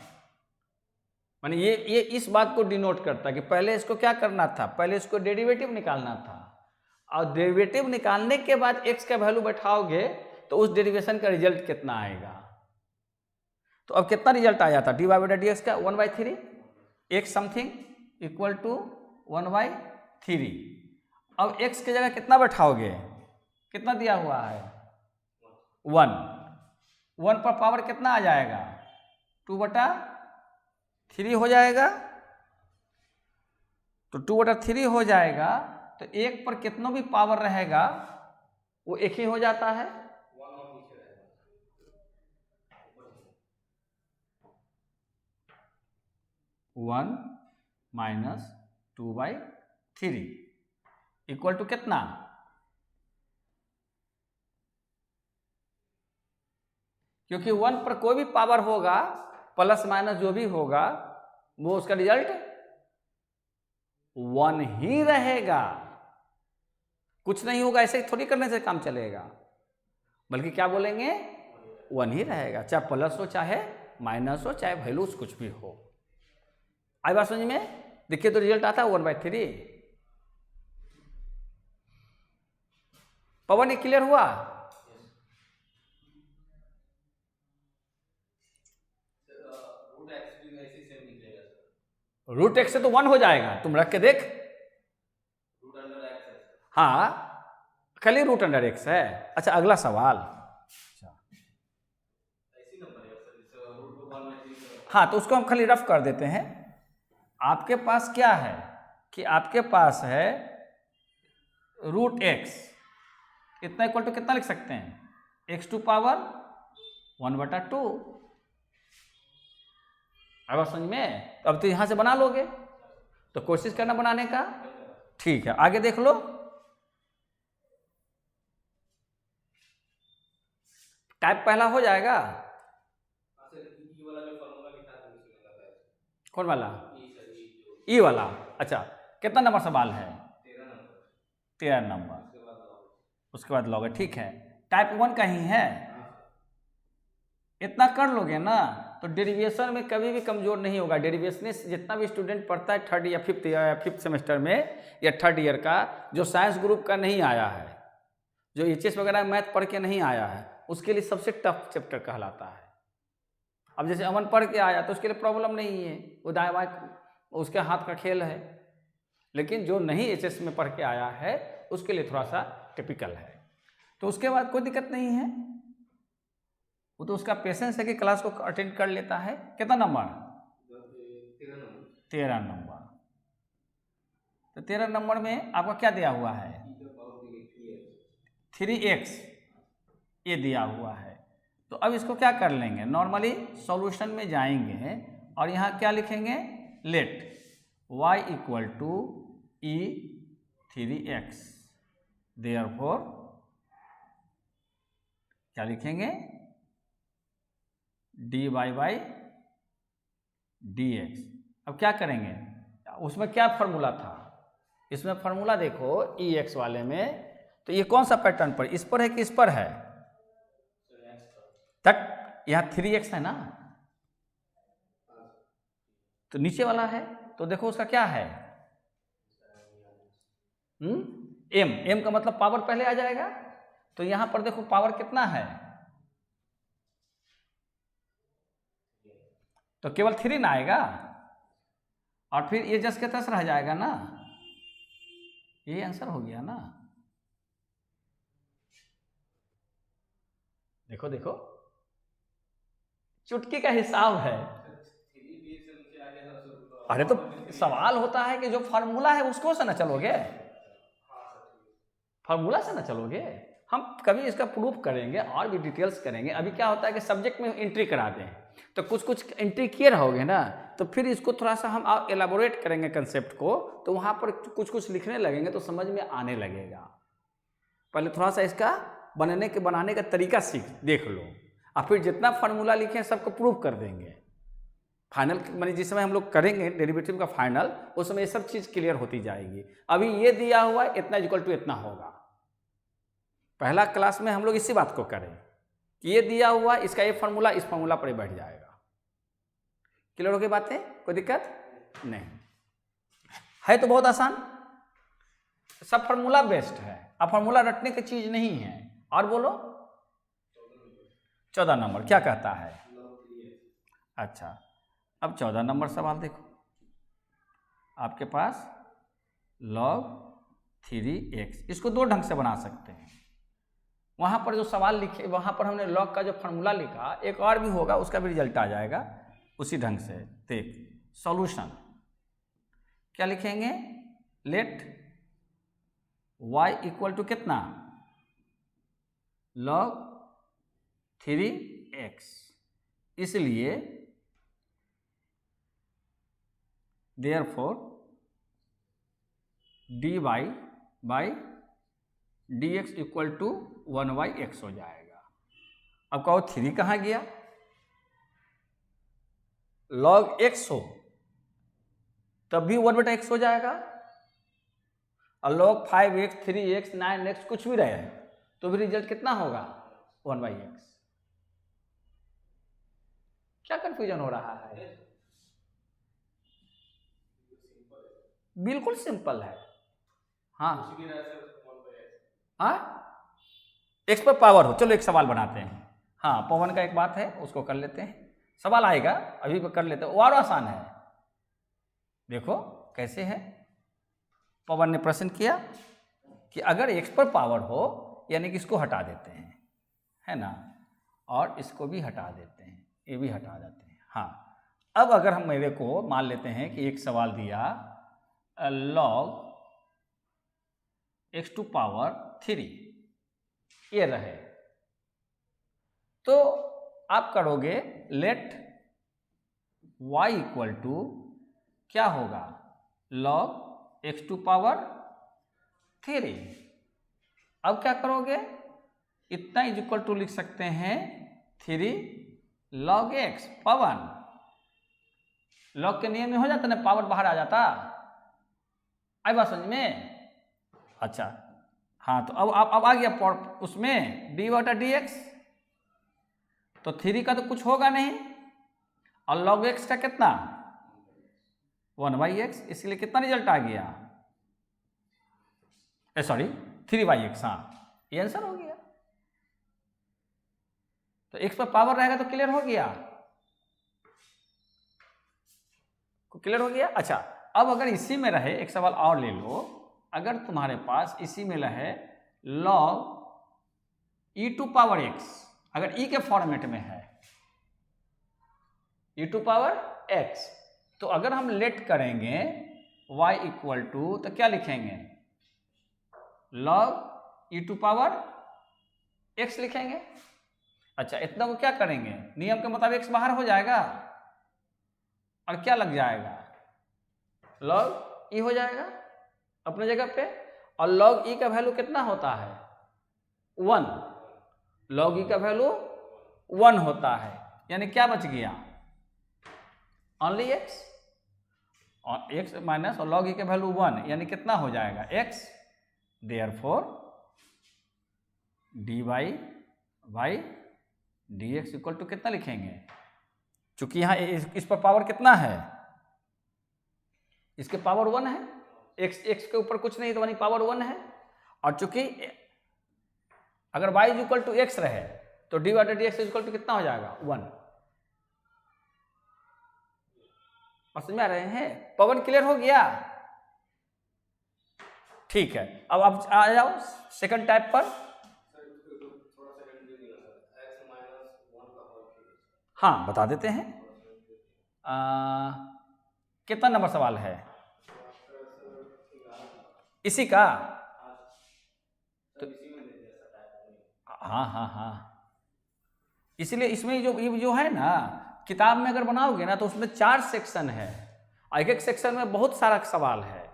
माने ये इस बात को डिनोट करता है कि पहले इसको क्या करना था? पहले इसको डेरिवेटिव निकालना था, और डेरिवेटिव निकालने के बाद x का वैल्यू बैठाओगे तो उस डेरिवेशन का रिजल्ट कितना आएगा। तो अब कितना रिजल्ट आया था dy/dx का? 1/3, x समथिंग = 1/3। अब x की जगह कितना बैठाओगे? कितना दिया हुआ है? 1 पर पावर कितना आ जाएगा? 2/3 हो जाएगा। तो 2/3 हो जाएगा, तो 1 पर कितना भी पावर रहेगा वो 1 ही हो जाता है। 1 - 2/3 = कितना? क्योंकि 1 पर कोई भी पावर होगा, प्लस माइनस जो भी होगा, वो उसका रिजल्ट 1 ही रहेगा। कुछ नहीं होगा, ऐसे थोड़ी करने से काम चलेगा, बल्कि क्या बोलेंगे? 1 ही रहेगा, चाहे प्लस हो चाहे माइनस हो चाहे वैल्यूज कुछ भी हो। आई बात समझ में? देखिए तो रिजल्ट आता है 1/3। पवन, ये क्लियर हुआ? रूट एक्स से तो 1 हो जाएगा, तुम रख के देख। हाँ, खाली रूट अंडर एक्स है। अच्छा, अगला सवाल। हाँ, तो उसको हम खाली रफ कर देते हैं। आपके पास क्या है कि आपके पास है रूट एक्स, इतना इक्वल टू कितना लिख सकते हैं? x to power 1/2। अब समझ में? अब तो यहां से बना लोगे, तो कोशिश करना बनाने का। ठीक है, आगे देख लो। टाइप पहला हो जाएगा। कौन वाला? ई वाला। अच्छा, कितना नंबर सवाल है? 13 नंबर। उसके बाद लॉग है, ठीक है। टाइप 1 का ही है, इतना कर लोगे ना तो डेरिवेशन में कभी भी कमजोर नहीं होगा। डेरिवेशनिस्ट जितना भी स्टूडेंट पढ़ता है थर्ड या फिफ्थ सेमेस्टर में या थर्ड ईयर का, जो साइंस ग्रुप का नहीं आया है, जो एचएस वगैरह मैथ पढ़ के नहीं आया है, उसके लिए सबसे टफ चैप्टर कहलाता है। अब जैसे अमन पढ़ के आया तो उसके लिए प्रॉब्लम नहीं है, वो दाएं बाएं उसके हाथ का खेल है। लेकिन जो नहीं एचएस में पढ़ के आया है उसके लिए थोड़ा सा टिपिकल है। तो उसके बाद कोई दिक्कत नहीं है, वो तो उसका पेशेंस है कि क्लास को अटेंड कर लेता है। कितना नंबर? 13 नंबर। तो 13 नंबर में आपका क्या दिया हुआ है? 3x ये दिया हुआ है। तो अब इसको क्या कर लेंगे, नॉर्मली सॉल्यूशन में जाएंगे और यहाँ क्या लिखेंगे? Let y equal to e 3x। Therefore क्या लिखेंगे? dy by dx। अब क्या करेंगे? उसमें क्या फॉर्मूला था? इसमें फॉर्मूला देखो ex वाले में, तो ये कौन सा पैटर्न पर, इस पर है कि इस पर है? तक यहाँ 3x है ना, तो नीचे वाला है, तो देखो उसका क्या है? m का मतलब पावर पहले आ जाएगा। तो यहां पर देखो पावर कितना है, तो केवल 3 ना आएगा, और फिर ये जस के तस रह जाएगा ना। ये आंसर हो गया ना। देखो देखो, चुटकी का हिसाब है। अरे तो सवाल होता है कि जो फॉर्मूला है उसको से ना चलोगे, फॉर्मूला से ना चलोगे। हम कभी इसका प्रूफ करेंगे और भी डिटेल्स करेंगे। अभी क्या होता है कि सब्जेक्ट में एंट्री करा दें, तो कुछ कुछ एंट्री किए रहोगे ना, तो फिर इसको थोड़ा सा हम एलाबोरेट करेंगे कंसेप्ट को, तो वहाँ पर कुछ कुछ लिखने लगेंगे तो समझ में आने लगेगा। पहले थोड़ा सा इसका बनाने का तरीका देख लो, और फिर जितना फार्मूला लिखे सबको प्रूव कर देंगे। फाइनल मानी जिस समय हम लोग करेंगे डेरिवेटिव का फाइनल, उस समय ये सब चीज़ क्लियर होती जाएगी। अभी ये दिया हुआ है इतना इक्वल टू इतना होगा। पहला क्लास में हम लोग इसी बात को करें कि ये दिया हुआ इसका ये फार्मूला इस फार्मूला पर ही बैठ जाएगा। क्लियर हो गई बातें? कोई दिक्कत नहीं है, तो बहुत आसान, सब फार्मूला बेस्ड है। अब फार्मूला रटने की चीज नहीं है। और बोलो 14 नंबर क्या कहता है? अच्छा, अब 14 नंबर सवाल देखो, आपके पास log 3x, इसको दो ढंग से बना सकते हैं। वहाँ पर जो सवाल लिखे वहाँ पर हमने log का जो फार्मूला लिखा, एक और भी होगा उसका भी रिजल्ट आ जाएगा उसी ढंग से। देख सॉल्यूशन क्या लिखेंगे? लेट y इक्वल टू कितना? log 3x। इसलिए therefore dy by dx equal to 1/x हो जाएगा। अब कहो 3 कहाँ गया? log x हो तब भी 1/x हो जाएगा, और log 5x 3x 9x कुछ भी रहे तो भी रिजल्ट कितना होगा? 1/x। क्या कंफ्यूजन हो रहा है? बिल्कुल सिंपल है। हाँ हाँ, एक्स पर पावर हो। चलो एक सवाल बनाते हैं। हाँ, पवन का एक बात है, उसको कर लेते हैं। सवाल आएगा, अभी कर लेते हैं, वो और आसान है। देखो कैसे है। पवन ने प्रश्न किया कि अगर एक्स पर पावर हो, यानी कि इसको हटा देते हैं, है ना, और इसको भी हटा देते हैं, ये भी हटा देते हैं। हाँ, अब अगर हम मेरे को मान लेते हैं कि एक सवाल दिया लॉग एक्स टू पावर 3 ये रहे, तो आप करोगे लेट y इक्वल टू क्या होगा, लॉग एक्स टू पावर 3। अब क्या करोगे, इतना इज इक्वल टू लिख सकते हैं 3 लॉग एक्स। पवन, लॉग के नियम में हो जाता ना, पावर बाहर आ जाता। आई बात समझ में? अच्छा हाँ, तो अब आ गया उसमें डी बटा डी एक्स, तो 3 का तो कुछ होगा नहीं, और लॉग एक्स का कितना 1/x, इसलिए कितना रिजल्ट आ गया, सॉरी 3/x। हाँ, ये आंसर हो गया। तो x पर पावर रहेगा तो क्लियर हो गया, क्लियर हो गया। अच्छा, अब अगर इसी में रहे, एक सवाल और ले लो, अगर तुम्हारे पास इसी में रहे log e to power x, अगर e के फॉर्मेट में है e टू पावर x, तो अगर हम लेट करेंगे y इक्वल टू, तो क्या लिखेंगे, log e to power x लिखेंगे। अच्छा, इतना को क्या करेंगे, नियम के मुताबिक x बाहर हो जाएगा और क्या लग जाएगा, लॉग e हो जाएगा अपने जगह पे, और लॉग e का वैल्यू कितना होता है 1, लॉग e का वैल्यू 1 होता है, यानी क्या बच गया ओनली x, और x माइनस और लॉग e का वैल्यू 1, यानी कितना हो जाएगा x, therefore dy by dx equal to कितना लिखेंगे, चूंकि यहाँ इस पर पावर कितना है, इसके पावर 1 है, x के ऊपर कुछ नहीं तो यानी पावर 1 है, और चूंकि अगर y इक्वल टू x रहे तो dy बटा dx इक्वल टू कितना हो जाएगा 1। समझ में आ रहे हैं? पवन क्लियर हो गया? ठीक है, अब आप आ जाओ सेकंड टाइप पर। हाँ, बता देते हैं। कितना नंबर सवाल है इसी का? तो हाँ हाँ हाँ, इसलिए इसमें जो है ना, किताब में अगर बनाओगे ना तो उसमें 4 सेक्शन है, एक एक सेक्शन में बहुत सारा सवाल है,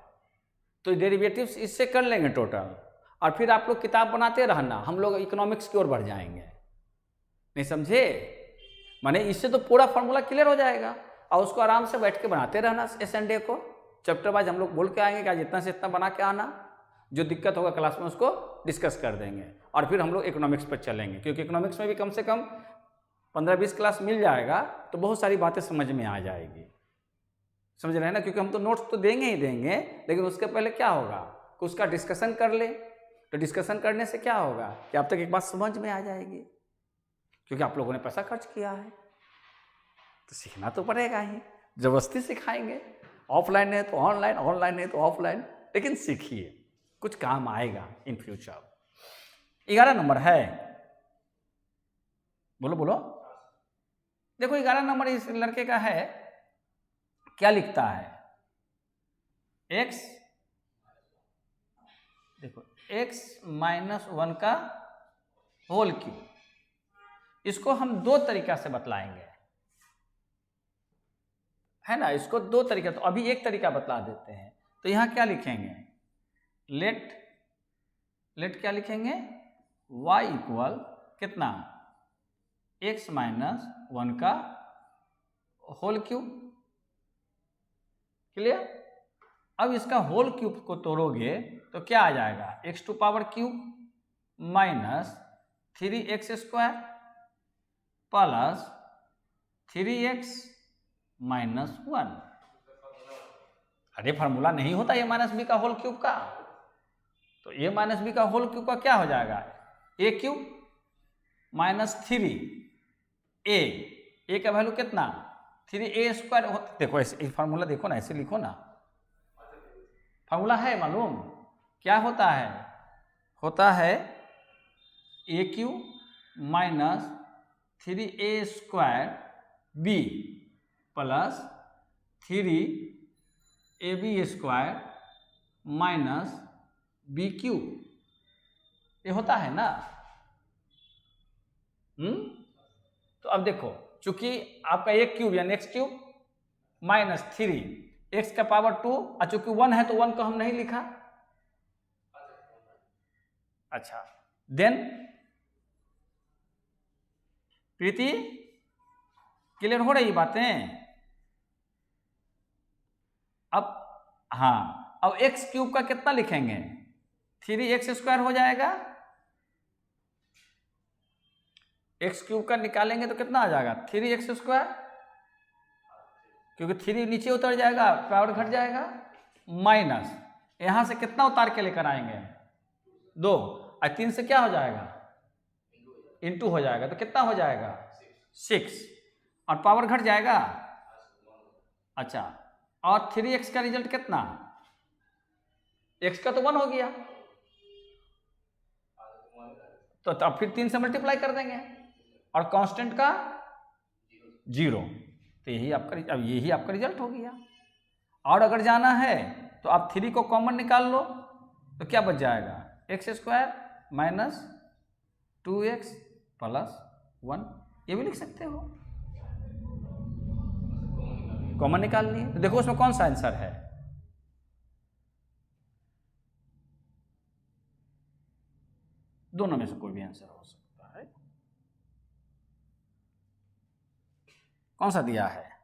तो डेरिवेटिव्स इससे कर लेंगे टोटल, और फिर आप लोग किताब बनाते रहना, हम लोग इकोनॉमिक्स की ओर बढ़ जाएंगे। नहीं समझे? माने इससे तो पूरा फॉर्मूला क्लियर हो जाएगा, और उसको आराम से बैठ के बनाते रहना संडे को, चैप्टर वाइज हम लोग बोल के आएंगे कि आज इतना से इतना बना के आना, जो दिक्कत होगा क्लास में उसको डिस्कस कर देंगे, और फिर हम लोग इकोनॉमिक्स पर चलेंगे, क्योंकि इकोनॉमिक्स में भी कम से कम 15-20 क्लास मिल जाएगा, तो बहुत सारी बातें समझ में आ जाएगी। समझ रहे हैं ना? क्योंकि हम तो नोट्स तो देंगे ही देंगे, लेकिन उसके पहले क्या होगा कि उसका डिस्कशन कर ले, तो डिस्कशन करने से क्या होगा कि आप तक एक बात समझ में आ जाएगी, क्योंकि आप लोगों ने पैसा खर्च किया है तो सीखना तो पड़ेगा ही, जबरदस्ती सिखाएंगे, ऑफलाइन है तो ऑनलाइन, ऑनलाइन है तो ऑफलाइन, लेकिन सीखिए, कुछ काम आएगा इन फ्यूचर। 11 नंबर है, बोलो बोलो। देखो 11 नंबर इस लड़के का है, क्या लिखता है, x, देखो x माइनस 1 का होल क्यूब, इसको हम 2 तरीका से बतलाएंगे, है ना, इसको 2 तरीका, तो अभी एक तरीका बतला देते हैं। तो यहां क्या लिखेंगे, लेट क्या लिखेंगे, y इक्वल कितना x माइनस 1 का होल क्यूब, क्लियर। अब इसका होल क्यूब को तोड़ोगे तो क्या आ जाएगा, x to power cube minus 3x square plus 3x minus 1, अरे फार्मूला नहीं होता ए माइनस बी का होल क्यूब का, तो ए माइनस बी का होल क्यूब का क्या हो जाएगा, ए क्यूब माइनस 3 ए का वैल्यू कितना 3a² देखो ऐसे फार्मूला देखो ना, ऐसे लिखो ना, फार्मूला है मालूम क्या होता है, होता है a cube minus 3a² b plus 3ab² minus b cube, ये होता है ना। तो अब देखो चूंकि आपका एक क्यूब यानी एक्स क्यूब माइनस 3 एक्स का पावर 2 और चूंकि 1 है तो 1 को हम नहीं लिखा। अच्छा देन प्रीति क्लियर हो रही बातें। अब हाँ अब एक्स क्यूब का कितना लिखेंगे 3x² हो जाएगा, एक्स क्यूब का निकालेंगे तो कितना आ जाएगा 3x², क्योंकि 3 नीचे उतर जाएगा पावर घट जाएगा, माइनस यहां से कितना उतार के लेकर आएंगे 2 और 3 से क्या हो जाएगा इंटू हो जाएगा, तो कितना हो जाएगा 6 और पावर घट जाएगा। अच्छा और 3x का रिजल्ट कितना, x का तो 1 हो गया, तो अब फिर 3 से मल्टीप्लाई कर देंगे और कांस्टेंट का 0, तो यही आपका रिजल्ट हो गया। और अगर जाना है तो आप 3 को कॉमन निकाल लो तो क्या बच जाएगा x² माइनस 2x प्लस 1, ये भी लिख सकते हो, कॉमन निकाल लिए। तो देखो उसमें कौन सा आंसर है, दोनों में से कोई भी आंसर हो सकता है। कौन सा दिया है,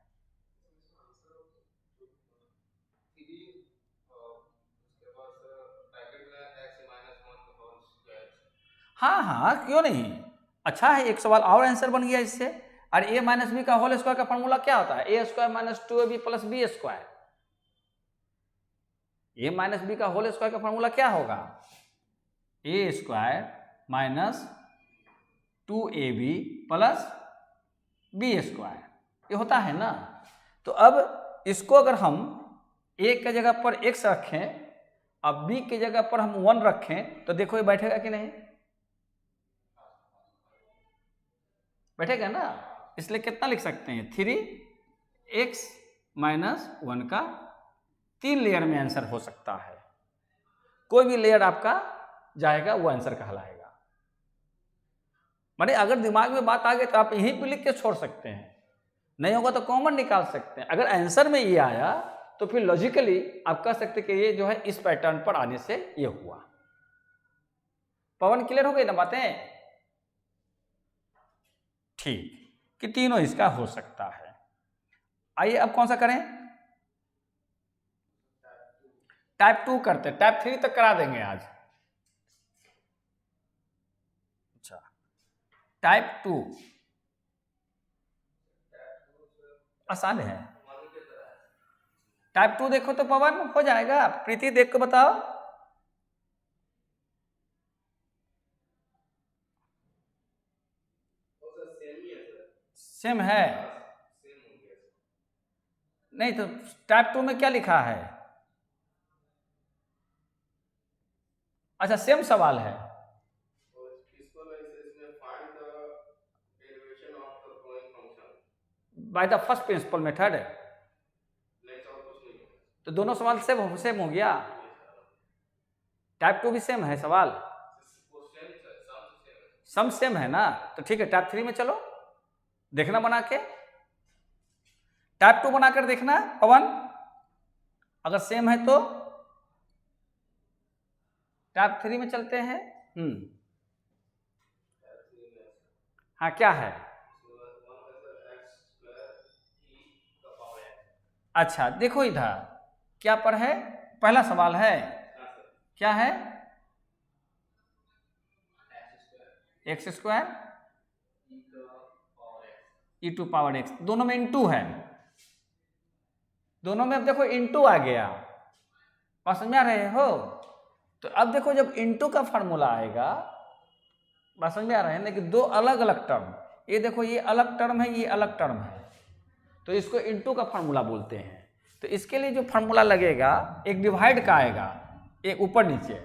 हाँ हाँ क्यों नहीं, अच्छा है एक सवाल और आंसर बन गया इससे। और a माइनस बी का होल स्क्वायर का फॉर्मूला क्या होता है a² minus 2ab plus b², a minus b का होल स्क्वायर का फॉर्मूला क्या होगा a² minus 2ab plus b², ये होता है ना। तो अब इसको अगर हम a के जगह पर x रखें अब b की जगह पर हम 1 रखें तो देखो ये बैठेगा कि नहीं, बैठेगा ना। इसलिए कितना लिख सकते हैं 3x माइनस 1 का 3 लेयर में आंसर हो सकता है, कोई भी लेयर आपका जाएगा वो आंसर कहलाएगा। माने अगर दिमाग में बात आ गई तो आप यहीं पे लिख के छोड़ सकते हैं, नहीं होगा तो कॉमन निकाल सकते हैं। अगर आंसर में ये आया तो फिर लॉजिकली आप कह सकते कि ये जो है इस पैटर्न पर आने से ये हुआ। पवन क्लियर हो गई ना बातें, ठीक कि तीनों इसका हो सकता है। आइए अब कौन सा करें, टाइप 2 करते, टाइप 3 तक करा देंगे आज। अच्छा टाइप 2 आसान है, टाइप 2 देखो तो पवन हो जाएगा, प्रीति देख को बताओ। सेम है नहीं तो टाइप 2 में क्या लिखा है, अच्छा सेम सवाल है, by the first principle method, तो दोनों सवाल सेम हो गया, टाइप 2 भी सेम है सवाल, सम सेम है ना। तो ठीक है टाइप 3 में चलो देखना बना के, टाइप 2 बनाकर देखना पवन, अगर सेम है तो टाइप 3 में चलते हैं। हाँ क्या है, अच्छा देखो इधर क्या पर है, पहला सवाल है क्या है x² e⁻x, दोनों में इंटू है, दोनों में अब देखो इंटू आ गया बात समझ में आ रहे हो? तो अब देखो जब इनटू का फार्मूला आएगा, बात समझ में आ रहा है ना, कि दो अलग अलग टर्म, ये देखो ये अलग टर्म है, ये अलग टर्म है, तो इसको इनटू का फार्मूला बोलते हैं। तो इसके लिए जो फार्मूला लगेगा, एक डिवाइड का आएगा, एक ऊपर नीचे,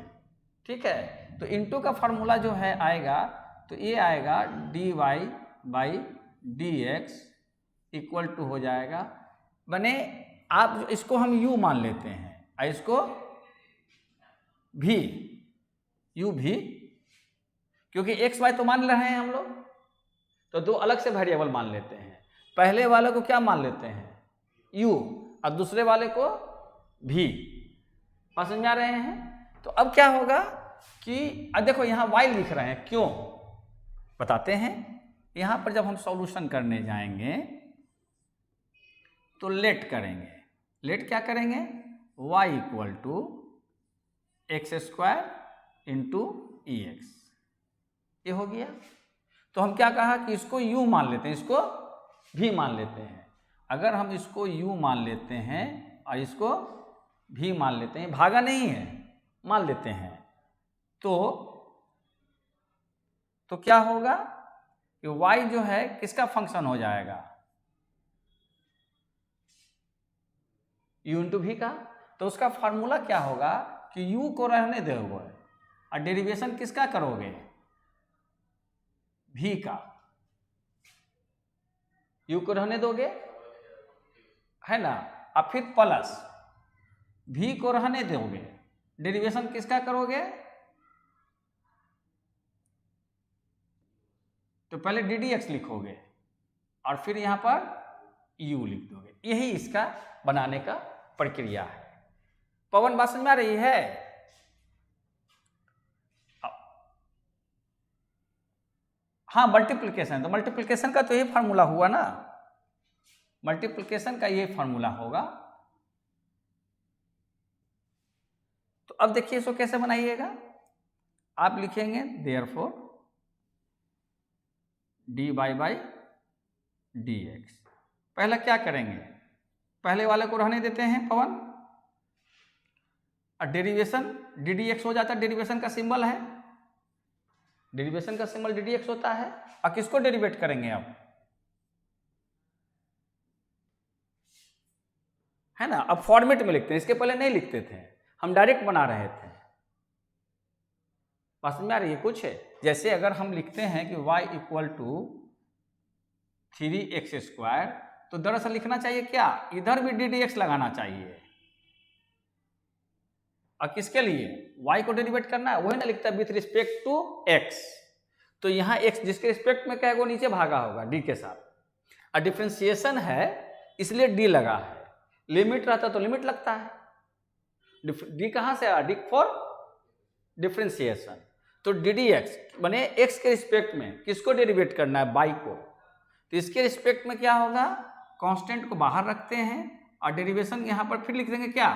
ठीक है। तो इनटू का फार्मूला जो है आएगा, तो ये आएगा dy by dx equal to हो जाएगा, बने आप इसको हम u मान लेते हैं और इसको v, u भी, क्योंकि x y तो मान रहे हैं हम लोग, तो दो अलग से वेरिएबल मान लेते हैं। पहले वाले को क्या मान लेते हैं? u, और दूसरे वाले को v। बात समझ आ रहे हैं? तो अब क्या होगा कि अब देखो यहाँ y लिख रहे हैं, क्यों बताते हैं। यहाँ पर जब हम सॉल्यूशन करने जाएंगे तो लेट करेंगे, लेट क्या करेंगे? y equal to x square into e x, ये हो गया। तो हम क्या कहा कि इसको u मान लेते हैं, इसको v मान लेते हैं। अगर हम इसको u मान लेते हैं और इसको v मान लेते हैं, भागा नहीं है, मान लेते हैं, तो क्या होगा कि y जो है किसका फंक्शन हो जाएगा? u इंटू वी का। तो उसका फार्मूला क्या होगा कि u को रहने दोगे और डेरिवेशन किसका करोगे? v का। u को रहने दोगे, है ना, और फिर प्लस v को रहने दोगे, डेरिवेशन किसका करोगे? तो पहले ddx लिखोगे और फिर यहां पर u लिख दोगे। यही इसका बनाने का प्रक्रिया है। पवन बात समझ में आ रही है? हाँ, मल्टीप्लिकेशन, तो मल्टीप्लिकेशन का तो ये फार्मूला हुआ ना, मल्टीप्लिकेशन का ये फार्मूला होगा। तो अब देखिए इसको कैसे बनाइएगा। आप लिखेंगे देयरफॉर dy बाई dx। पहला क्या करेंगे? पहले वाले को रहने देते हैं पवन, और डेरिवेशन ddx हो जाता है, डेरिवेशन का सिंबल है, डेरिवेशन का सिंबल ddx होता है। और किसको डेरिवेट करेंगे अब? है ना, अब फॉर्मेट में लिखते हैं, इसके पहले नहीं लिखते थे, हम डायरेक्ट बना रहे थे। समझ में आ रही है कुछ? जैसे अगर हम लिखते हैं कि y equal to 3x square, तो दरअसल लिखना चाहिए क्या? इधर भी ddx लगाना चाहिए। और किसके लिए? y को डेरिवेट करना है, वही ना लिखता है विथ रिस्पेक्ट टू x। तो यहाँ x जिसके रिस्पेक्ट में क्या है वो नीचे भागा होगा d के साथ, और डिफरेंशिएशन है इसलिए d लगा है। लिमिट रहता तो लिमिट लगता है। d कहाँ से आया? d for differentiation. तो ddx बने x के रिस्पेक्ट में किसको डेरिवेट करना है? y को। तो इसके रिस्पेक्ट में क्या होगा? कांस्टेंट को बाहर रखते हैं और डेरिवेशन यहां पर फिर लिख देंगे क्या?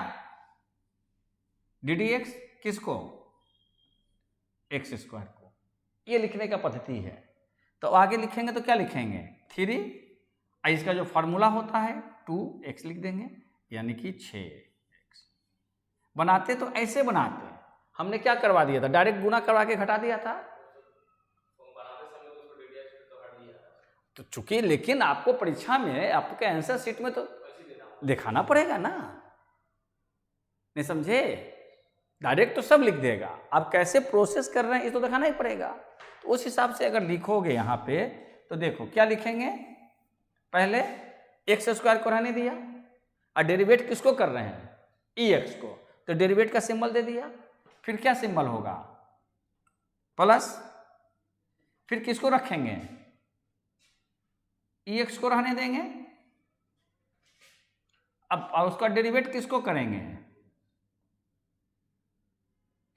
ddx किसको? x स्क्वायर को। ये लिखने का पद्धति है। तो आगे लिखेंगे तो क्या लिखेंगे? 3, इसका जो फॉर्मूला होता है 2x लिख देंगे, यानी कि 6x। बनाते तो ऐसे बनाते, हमने क्या करवा दिया था? डायरेक्ट गुना करवा के घटा दिया था। तो चूंकि लेकिन आपको परीक्षा में आपके आंसर शीट में तो दिखाना पड़ेगा ना, नहीं समझे? डायरेक्ट तो सब लिख देगा, आप कैसे प्रोसेस कर रहे हैं ये तो दिखाना ही पड़ेगा। तो उस हिसाब से अगर लिखोगे यहाँ पे तो देखो क्या लिखेंगे। पहले एक्स स्क्वायर को रहने दिया और डेरिवेट किसको कर रहे हैं? ई एक्स को, तो डेरिवेट का सिंबल दे दिया। फिर क्या सिंबल होगा? प्लस। फिर किसको रखेंगे? ई एक्स को रहने देंगे। अब उसका डेरिवेट किसको करेंगे?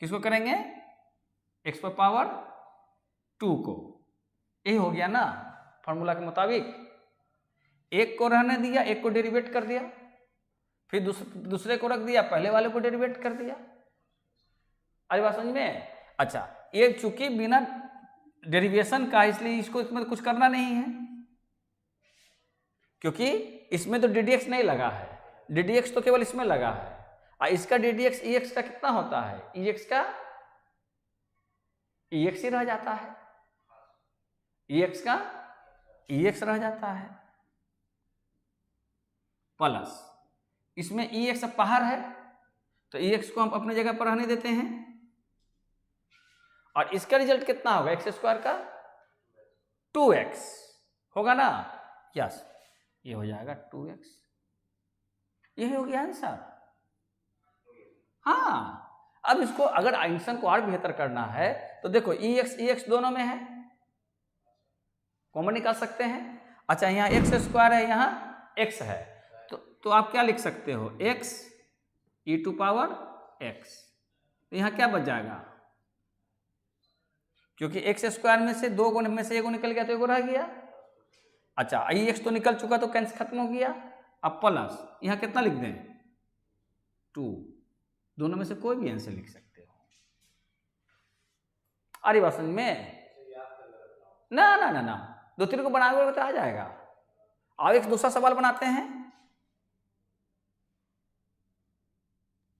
किसको करेंगे? एक्स पर पावर 2 को। यही हो गया ना फॉर्मूला के मुताबिक। एक को रहने दिया, एक को डेरिवेट कर दिया, फिर दूसरे को रख दिया, पहले वाले को डेरिवेट कर दिया। आज बात समझ में? अच्छा, ये चूंकि बिना डेरिवेशन का इसलिए इसको इसमें कुछ करना नहीं है, क्योंकि इसमें तो ddx नहीं लगा है, ddx तो केवल इसमें लगा है। और इसका डी डी एक्स ई एक्स का कितना होता है, ई एक्स का ई एक्स ही रह जाता है, ई एक्स का ई एक्स रह जाता है, प्लस इसमें ई एक्स बाहर है तो ई एक्स को हम अपने जगह पर रहने देते हैं, और इसका रिजल्ट कितना होगा एक्स स्क्वायर का 2x होगा ना, यस ये हो जाएगा 2x, यही हो गया आंसर। हाँ, अब इसको अगर आंसर को और बेहतर करना है तो देखो ई एक्स दोनों में है, कॉमन निकाल सकते हैं। अच्छा यहाँ एक्स स्क्वायर है, यहाँ x है, तो आप क्या लिख सकते हो x e to power x, तो यहाँ क्या बच जाएगा, क्योंकि एक्स स्क्वायर में से दो में से एक निकल गया तो एक रह गया। अच्छा ई एक्स तो निकल चुका तो कैंसिल खत्म हो गया। अब प्लस यहाँ कितना लिख दें 2, दोनों में से कोई भी आंसर लिख सकते हो। अरे बात समझ में ना ना ना ना, 2-3 को बनाओगे तो आ जाएगा। अब एक दूसरा सवाल बनाते हैं,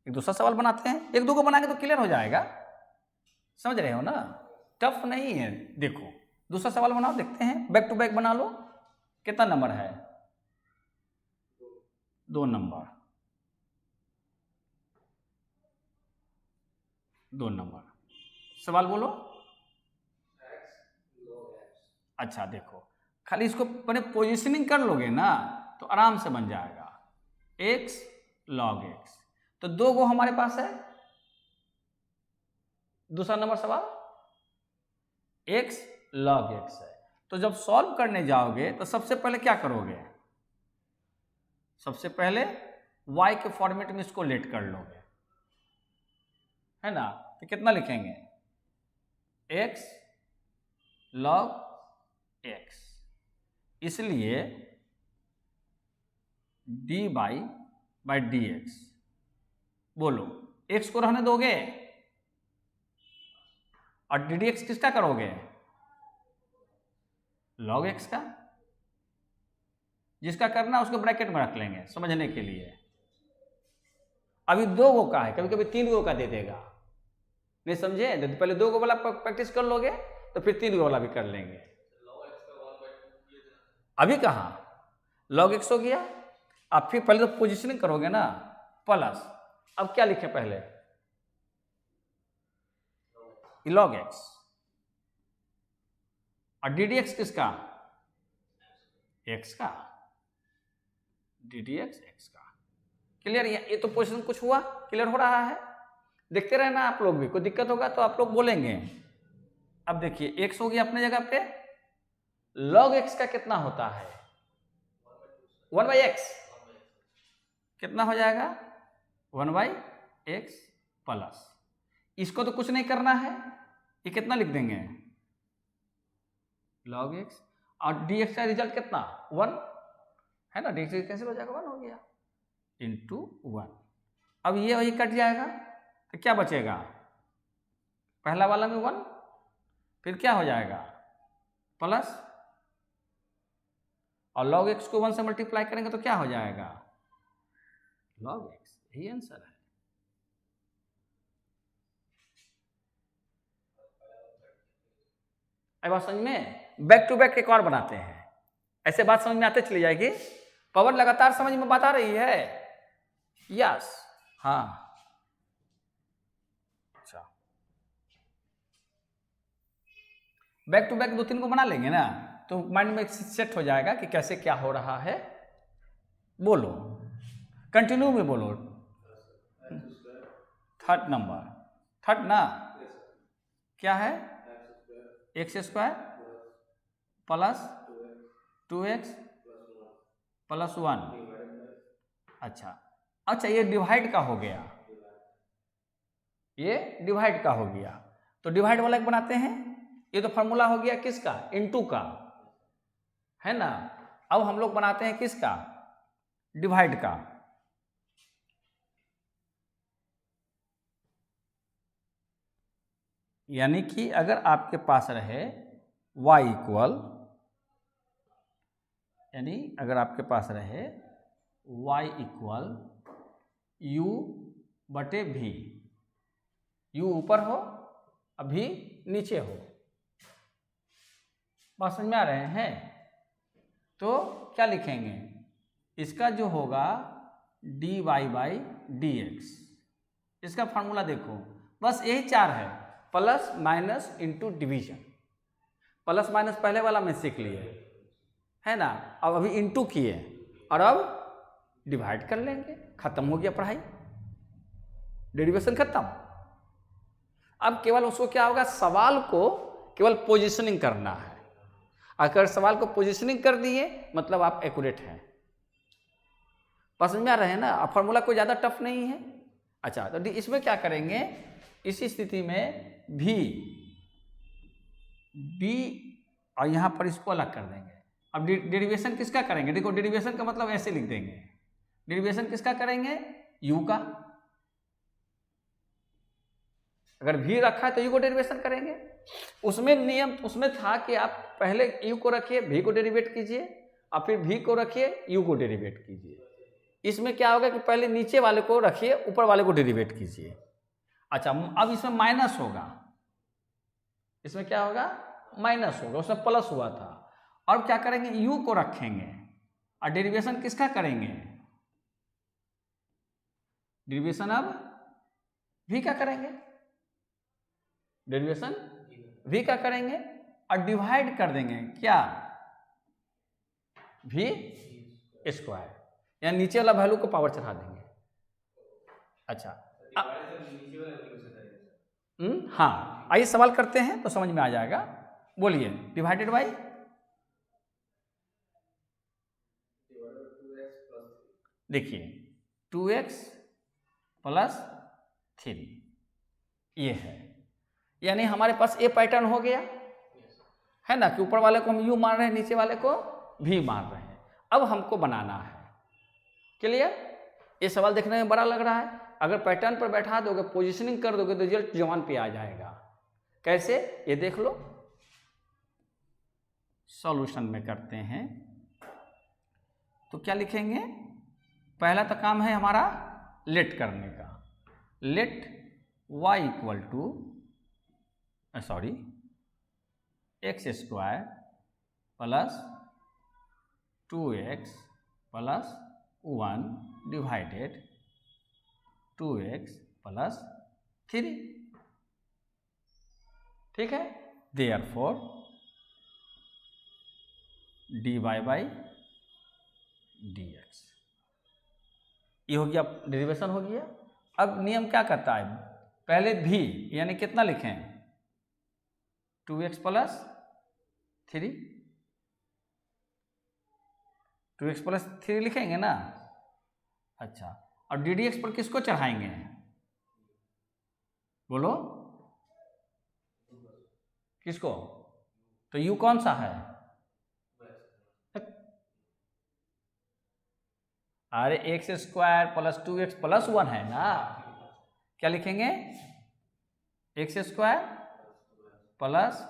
एक दूसरा सवाल बनाते हैं, 1-2 को बनाएंगे तो क्लियर हो जाएगा, समझ रहे हो ना, टफ नहीं है। देखो दूसरा सवाल बनाओ, देखते हैं, बैक टू बैक बना लो। कितना नंबर है 2 नंबर, 2 नंबर। सवाल बोलो। अच्छा देखो खाली इसको मैंने पोजीशनिंग कर लोगे ना तो आराम से बन जाएगा x log x। तो 2 गो हमारे पास है। दूसरा नंबर सवाल x log x है, तो जब सॉल्व करने जाओगे तो सबसे पहले क्या करोगे, सबसे पहले y के फॉर्मेट में इसको लेट कर लोगे, है ना। तो कितना लिखेंगे x log x, इसलिए dy बाई dx। बोलो x को रहने दोगे और डी डी एक्स किसका करोगे log x का, जिसका करना उसको ब्रैकेट में रख लेंगे समझने के लिए। अभी 2 गो का है, कभी कभी 3 गो का दे देगा, नहीं समझे, तो पहले 2 गो वाला प्रैक्टिस कर लोगे तो फिर 3 गो वाला भी कर लेंगे। अभी कहाँ log x हो गया, अब फिर पहले तो पोजीशनिंग करोगे ना, प्लस अब क्या लिखे पहले log x, और डी डी एक्स किसका x का, डी डी एक्स x का। क्लियर, ये तो पोजीशन कुछ हुआ, क्लियर हो रहा है, देखते रहना आप लोग भी, कोई दिक्कत होगा तो आप लोग बोलेंगे। अब देखिए x हो गया अपने जगह पे, log x का कितना होता है 1/x, कितना हो जाएगा 1/x प्लस, इसको तो कुछ नहीं करना है, ये कितना लिख देंगे log x, और dx का रिजल्ट कितना 1 है ना, dx कैंसिल हो जाएगा 1 हो गया इंटू 1। अब ये वही कट जाएगा तो क्या बचेगा, पहला वाला में 1, फिर क्या हो जाएगा प्लस, और log x को 1 से मल्टीप्लाई करेंगे तो क्या हो जाएगा log x, यही आंसर है। अब बात समझ में, बैक टू बैक एक और बनाते हैं, ऐसे बात समझ में आते चली जाएगी। पवन लगातार समझ में बात आ रही है, यस हाँ। अच्छा बैक टू बैक 2-3 को बना लेंगे ना तो माइंड में सेट हो जाएगा कि कैसे क्या हो रहा है। बोलो कंटिन्यू में बोलो, थर्ड नंबर, थर्ड ना क्या है x square plus 2x plus 1। अच्छा अच्छा ये डिवाइड का हो गया, ये डिवाइड का हो गया, तो डिवाइड वाला एक बनाते हैं। ये तो फॉर्मूला हो गया किसका इनटू का, है ना। अब हम लोग बनाते हैं किसका डिवाइड का, यानी कि अगर आपके पास रहे y इक्वल, यानी अगर आपके पास रहे y इक्वल u बटे भी, u ऊपर हो और v नीचे हो। बात समझ में आ रहे हैं? तो क्या लिखेंगे, इसका जो होगा dy बाई dx, इसका फॉर्मूला देखो, बस यही 4 है, plus minus into division. Plus minus पहले वाला में सीख लिए है ना, अब अभी इंटू किए और अब डिवाइड कर लेंगे, खत्म हो गया पढ़ाई, डेरिवेशन खत्म। अब केवल उसको क्या होगा, सवाल को केवल पोजीशनिंग करना है। अगर सवाल को पोजीशनिंग कर दिए मतलब आप एक्यूरेट हैं। समझ में आ रहे हैं ना? अब फॉर्मूला कोई ज़्यादा टफ नहीं है। अच्छा, तो इसमें क्या करेंगे, इसी स्थिति में भी डी और यहाँ पर इसको अलग कर देंगे। अब डेरिवेशन किसका करेंगे, देखो डेरिवेशन का मतलब ऐसे लिख देंगे, डेरिवेशन किसका करेंगे, u का। अगर v रखा है तो u को डेरिवेशन करेंगे। उसमें नियम उसमें था कि आप पहले u को रखिए, v को डेरिवेट कीजिए, और फिर v को रखिए, u को डेरिवेट कीजिए। इसमें क्या होगा कि पहले नीचे वाले को रखिए, ऊपर वाले को डेरिवेट कीजिए। अच्छा, अब इसमें माइनस होगा, इसमें क्या होगा, माइनस होगा, उसमें प्लस हुआ था। और क्या करेंगे, u को रखेंगे और डेरिवेशन किसका करेंगे, डेरिवेशन अब v का करेंगे, डेरिवेशन v का करेंगे और डिवाइड कर देंगे क्या, v स्क्वायर, या नीचे वाला वैल्यू को पावर चढ़ा देंगे। अच्छा, हाँ, आइए सवाल करते हैं तो समझ में आ जाएगा। बोलिए, डिवाइडेड बाई, देखिए 2x प्लस 3 ये है, यानी हमारे पास ये पैटर्न हो गया है ना, कि ऊपर वाले को हम u मान रहे हैं, नीचे वाले को v मान रहे हैं। अब हमको बनाना है, क्लियर? ये सवाल देखने में बड़ा लग रहा है, अगर पैटर्न पर बैठा दोगे, पोजीशनिंग कर दोगे तो रिजल्ट जवान पे आ जाएगा। कैसे, ये देख लो, सॉल्यूशन में करते हैं तो क्या लिखेंगे, पहला तो काम है हमारा लेट करने का, let y equal to x square plus 2x plus 1 divided 2x plus 3, ठीक है। देयरफॉर dy बाई dx, ये हो गया, डेरिवेशन हो गया। अब नियम क्या कहता है, पहले भी यानी कितना लिखें, 2x प्लस 3, 2x प्लस 3 लिखेंगे ना। अच्छा, और ddx पर किसको चढ़ाएंगे, बोलो किसको, तो u कौन सा है, अरे x square plus 2x plus 1 है ना, क्या लिखेंगे, x square plus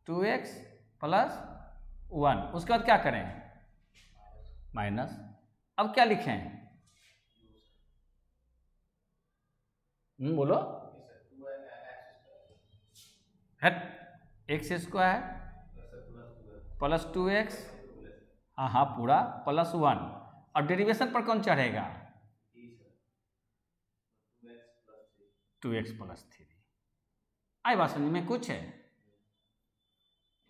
2x plus 1, उसके बाद क्या करें, माइनस। अब क्या लिखें, बोलो, है एक्स स्क्वायर प्लस 2x, हाँ पूरा, प्लस 1, और डेरिवेशन पर कौन चढ़ेगा, 2x प्लस 3। आई बात समझ में कुछ है?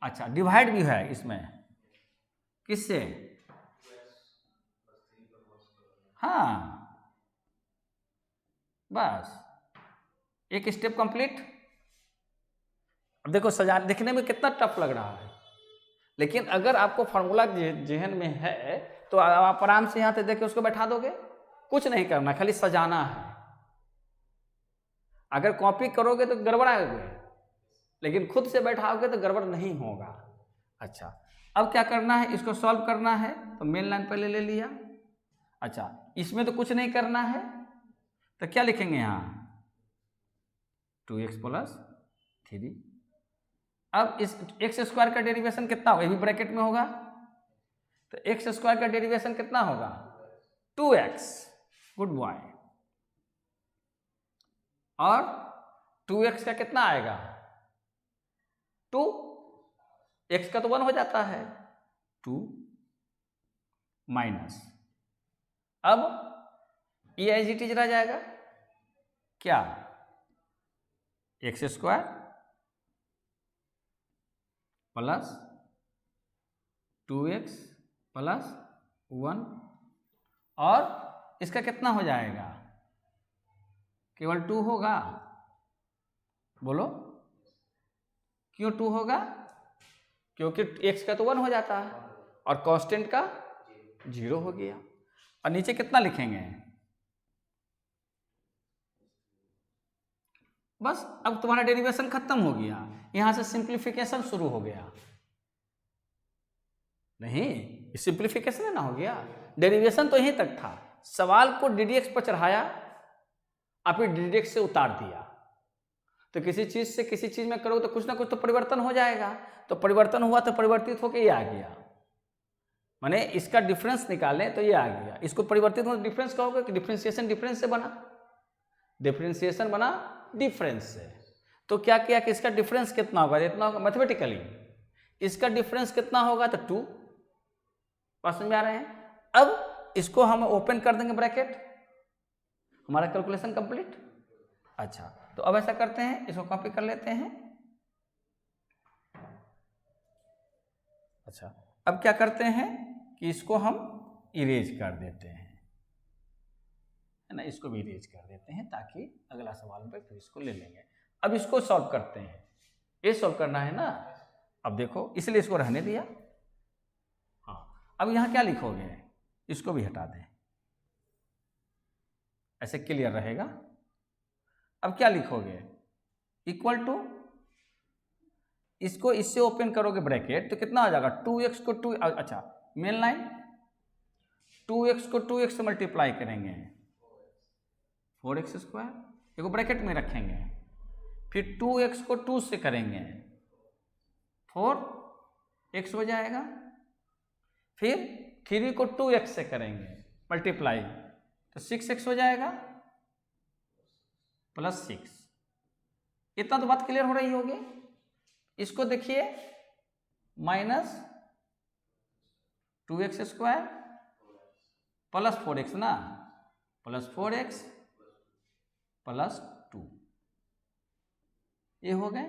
अच्छा, डिवाइड भी है इसमें, किससे, हाँ बस एक स्टेप कंप्लीट। अब देखो सजा, देखने में कितना टफ लग रहा है, लेकिन अगर आपको फार्मूला जहन में है तो आप आराम से यहाँ पे देख के उसको बैठा दोगे, कुछ नहीं करना, खाली सजाना है। अगर कॉपी करोगे तो गड़बड़ाओगे, लेकिन खुद से बैठाओगे तो गड़बड़ नहीं होगा। अच्छा, अब क्या करना है, इसको सॉल्व करना है, तो मेन लाइन पहले ले लिया। अच्छा, इसमें तो कुछ नहीं करना है, तो क्या लिखेंगे यहाँ, 2x प्लस 3। अब इस एक्स स्क्वायर का डेरिवेशन कितना होगा, ये भी ब्रैकेट में होगा, तो एक्स स्क्वायर का डेरिवेशन कितना होगा, 2x, गुड बॉय। और 2x का कितना आएगा 2, x का तो 1 हो जाता है 2 माइनस, अब ये एज इट इज रह जाएगा क्या x² प्लस 2x प्लस 1 और इसका कितना हो जाएगा केवल 2 होगा, बोलो क्यों 2 होगा, क्योंकि x का तो 1 हो जाता है और कांस्टेंट का 0 हो गया। और नीचे कितना लिखेंगे, बस अब तुम्हारा डेरिवेशन खत्म हो गया, यहां से सिंप्लीफिकेशन शुरू हो गया। नहीं सिंप्लीफिकेशन है ना हो गया, डेरिवेशन तो यहीं तक था, सवाल को ddx पर चढ़ाया और फिर ddx से उतार दिया। तो किसी चीज से किसी चीज में करो तो कुछ ना कुछ तो परिवर्तन हो जाएगा, तो परिवर्तन हुआ तो परिवर्तित होकर ये आ गया, माने इसका डिफरेंस निकालें तो ये आ गया, इसको परिवर्तित हो डिफरेंस का होगा कि डिफरेंशिएशन डिफरेंस से बना, डिफरेंशिएशन बना डिफरेंस से। तो क्या किया कि इसका डिफरेंस कितना होगा, इतना होगा मैथमेटिकली, इसका डिफरेंस कितना होगा तो 2, बात समझ में आ रहे हैं। अब इसको हम ओपन कर देंगे ब्रैकेट, हमारा कैलकुलेशन कंप्लीट। अच्छा तो अब ऐसा करते हैं, इसको कॉपी कर लेते हैं। अच्छा अब क्या करते हैं कि इसको हम इरेज कर देते हैं, है ना, इसको भी इरेज कर देते हैं ताकि अगला सवाल में फिर इसको ले लेंगे। अब इसको सॉल्व करते हैं, ये सॉल्व करना है ना। अब देखो इसलिए इसको रहने दिया। हाँ अब यहाँ क्या लिखोगे, इसको भी हटा दें, ऐसे क्लियर रहेगा। अब क्या लिखोगे, इक्वल टू, इसको इससे ओपन करोगे ब्रैकेट तो कितना आ जाएगा 2x को 2, अच्छा मेन लाइन 2x को 2x से मल्टीप्लाई करेंगे 4x², देखो ब्रैकेट में रखेंगे, फिर 2x को 2 से करेंगे 4x हो जाएगा, फिर 3 को 2x से करेंगे मल्टीप्लाई तो 6x हो जाएगा प्लस 6। इतना तो बात क्लियर हो रही होगी। इसको देखिए माइनस 2x² प्लस 4x ना, प्लस 4x प्लस 2, ये हो गए।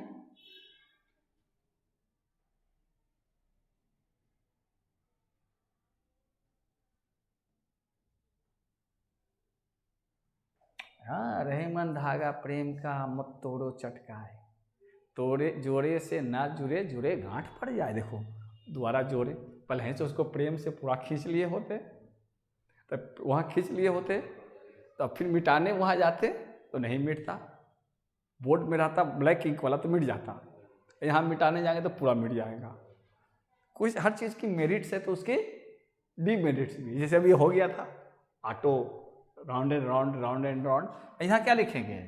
हाँ रहीमन धागा प्रेम का मत तोड़ो चटकाए, तोड़े जोड़े से ना जुड़े जुड़े गांठ पड़ जाए। देखो दोबारा जोड़े, पहले से उसको प्रेम से पूरा खींच लिए होते, तब वहाँ खींच लिए होते तो फिर मिटाने वहाँ जाते तो नहीं मिटता, बोर्ड में रहता ब्लैक इंक वाला तो मिट जाता, यहाँ मिटाने जाएंगे तो पूरा मिट जाएगा। कुछ हर चीज़ की मेरिट्स है तो उसके डीमेरिट्स भी, जैसे अभी हो गया था auto round and round round and round, यहाँ क्या लिखेंगे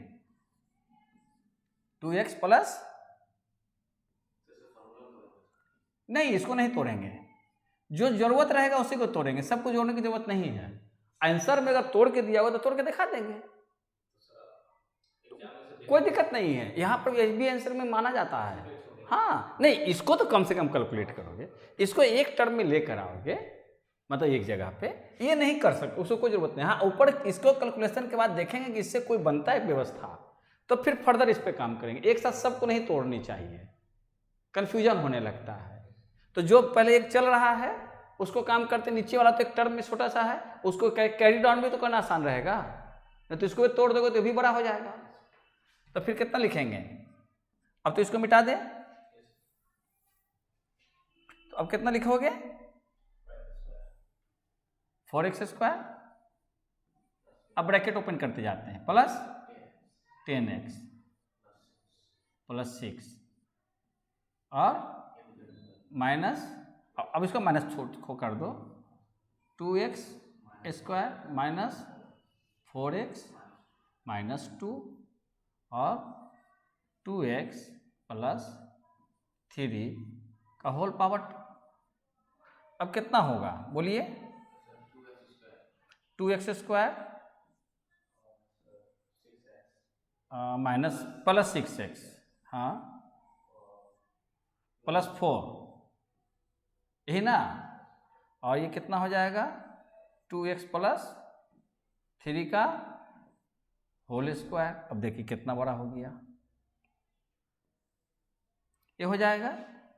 2x प्लस, नहीं इसको नहीं तोड़ेंगे, जो जरूरत रहेगा उसी को तोड़ेंगे, सबको जोड़ने की जरूरत नहीं है। आंसर में अगर तोड़ के दिया हुआ तो तोड़ के दिखा देंगे, कोई दिक्कत नहीं है, यहाँ पर एसबी आंसर में माना जाता है। हाँ नहीं इसको तो कम से कम कैलकुलेट करोगे, इसको एक टर्म में लेकर आओगे, मतलब एक जगह पे, ये नहीं कर सकते, उसको कोई जरूरत नहीं। हाँ ऊपर इसको कैलकुलेशन के बाद देखेंगे कि इससे कोई बनता है व्यवस्था तो फिर फर्दर इस पे काम करेंगे, एक साथ सबको नहीं तोड़नी चाहिए, कंफ्यूजन होने लगता है। तो जो पहले एक चल रहा है उसको काम करते, नीचे वाला तो एक टर्म में छोटा सा है, उसको कैरी डाउन भी तो करना आसान रहेगा, नहीं तो इसको भी तोड़ दोगे तो भी बड़ा हो जाएगा। तो फिर कितना लिखेंगे, अब तो इसको मिटा दे, तो अब कितना लिखोगे 4x², अब ब्रैकेट ओपन करते जाते हैं, प्लस 10x प्लस 6 और माइनस, अब इसको माइनस को कर दो 2x² माइनस 4x माइनस 2 और 2x प्लस 3 का होल पावर। अब कितना होगा बोलिए 2x² माइनस प्लस 6x, हाँ प्लस 4, यही ना। और ये कितना हो जाएगा 2x प्लस 3 का होल स्क्वायर। अब देखिए कितना बड़ा हो गया, ये हो जाएगा।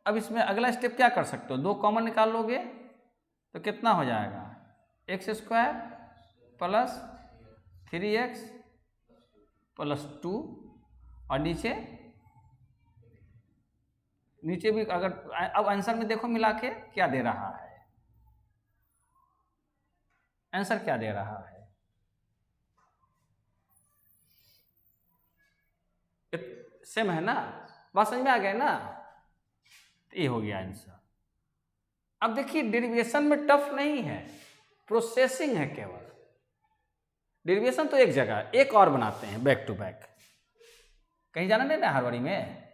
अब इसमें अगला स्टेप क्या कर सकते हो, 2 कॉमन निकाल लोगे तो कितना हो जाएगा x square plus 3x plus 2, और नीचे भी अगर अब आंसर में देखो मिला के क्या दे रहा है, आंसर क्या दे रहा है, सेम है ना, बात समझ में आ गया ना। तो ये हो गया आंसर। अब देखिए डेरिवेशन में टफ नहीं है, प्रोसेसिंग है केवल। डेरिवेशन तो एक जगह, एक और बनाते हैं बैक टू बैक। कहीं जाना नहीं ना हरवड़ी में,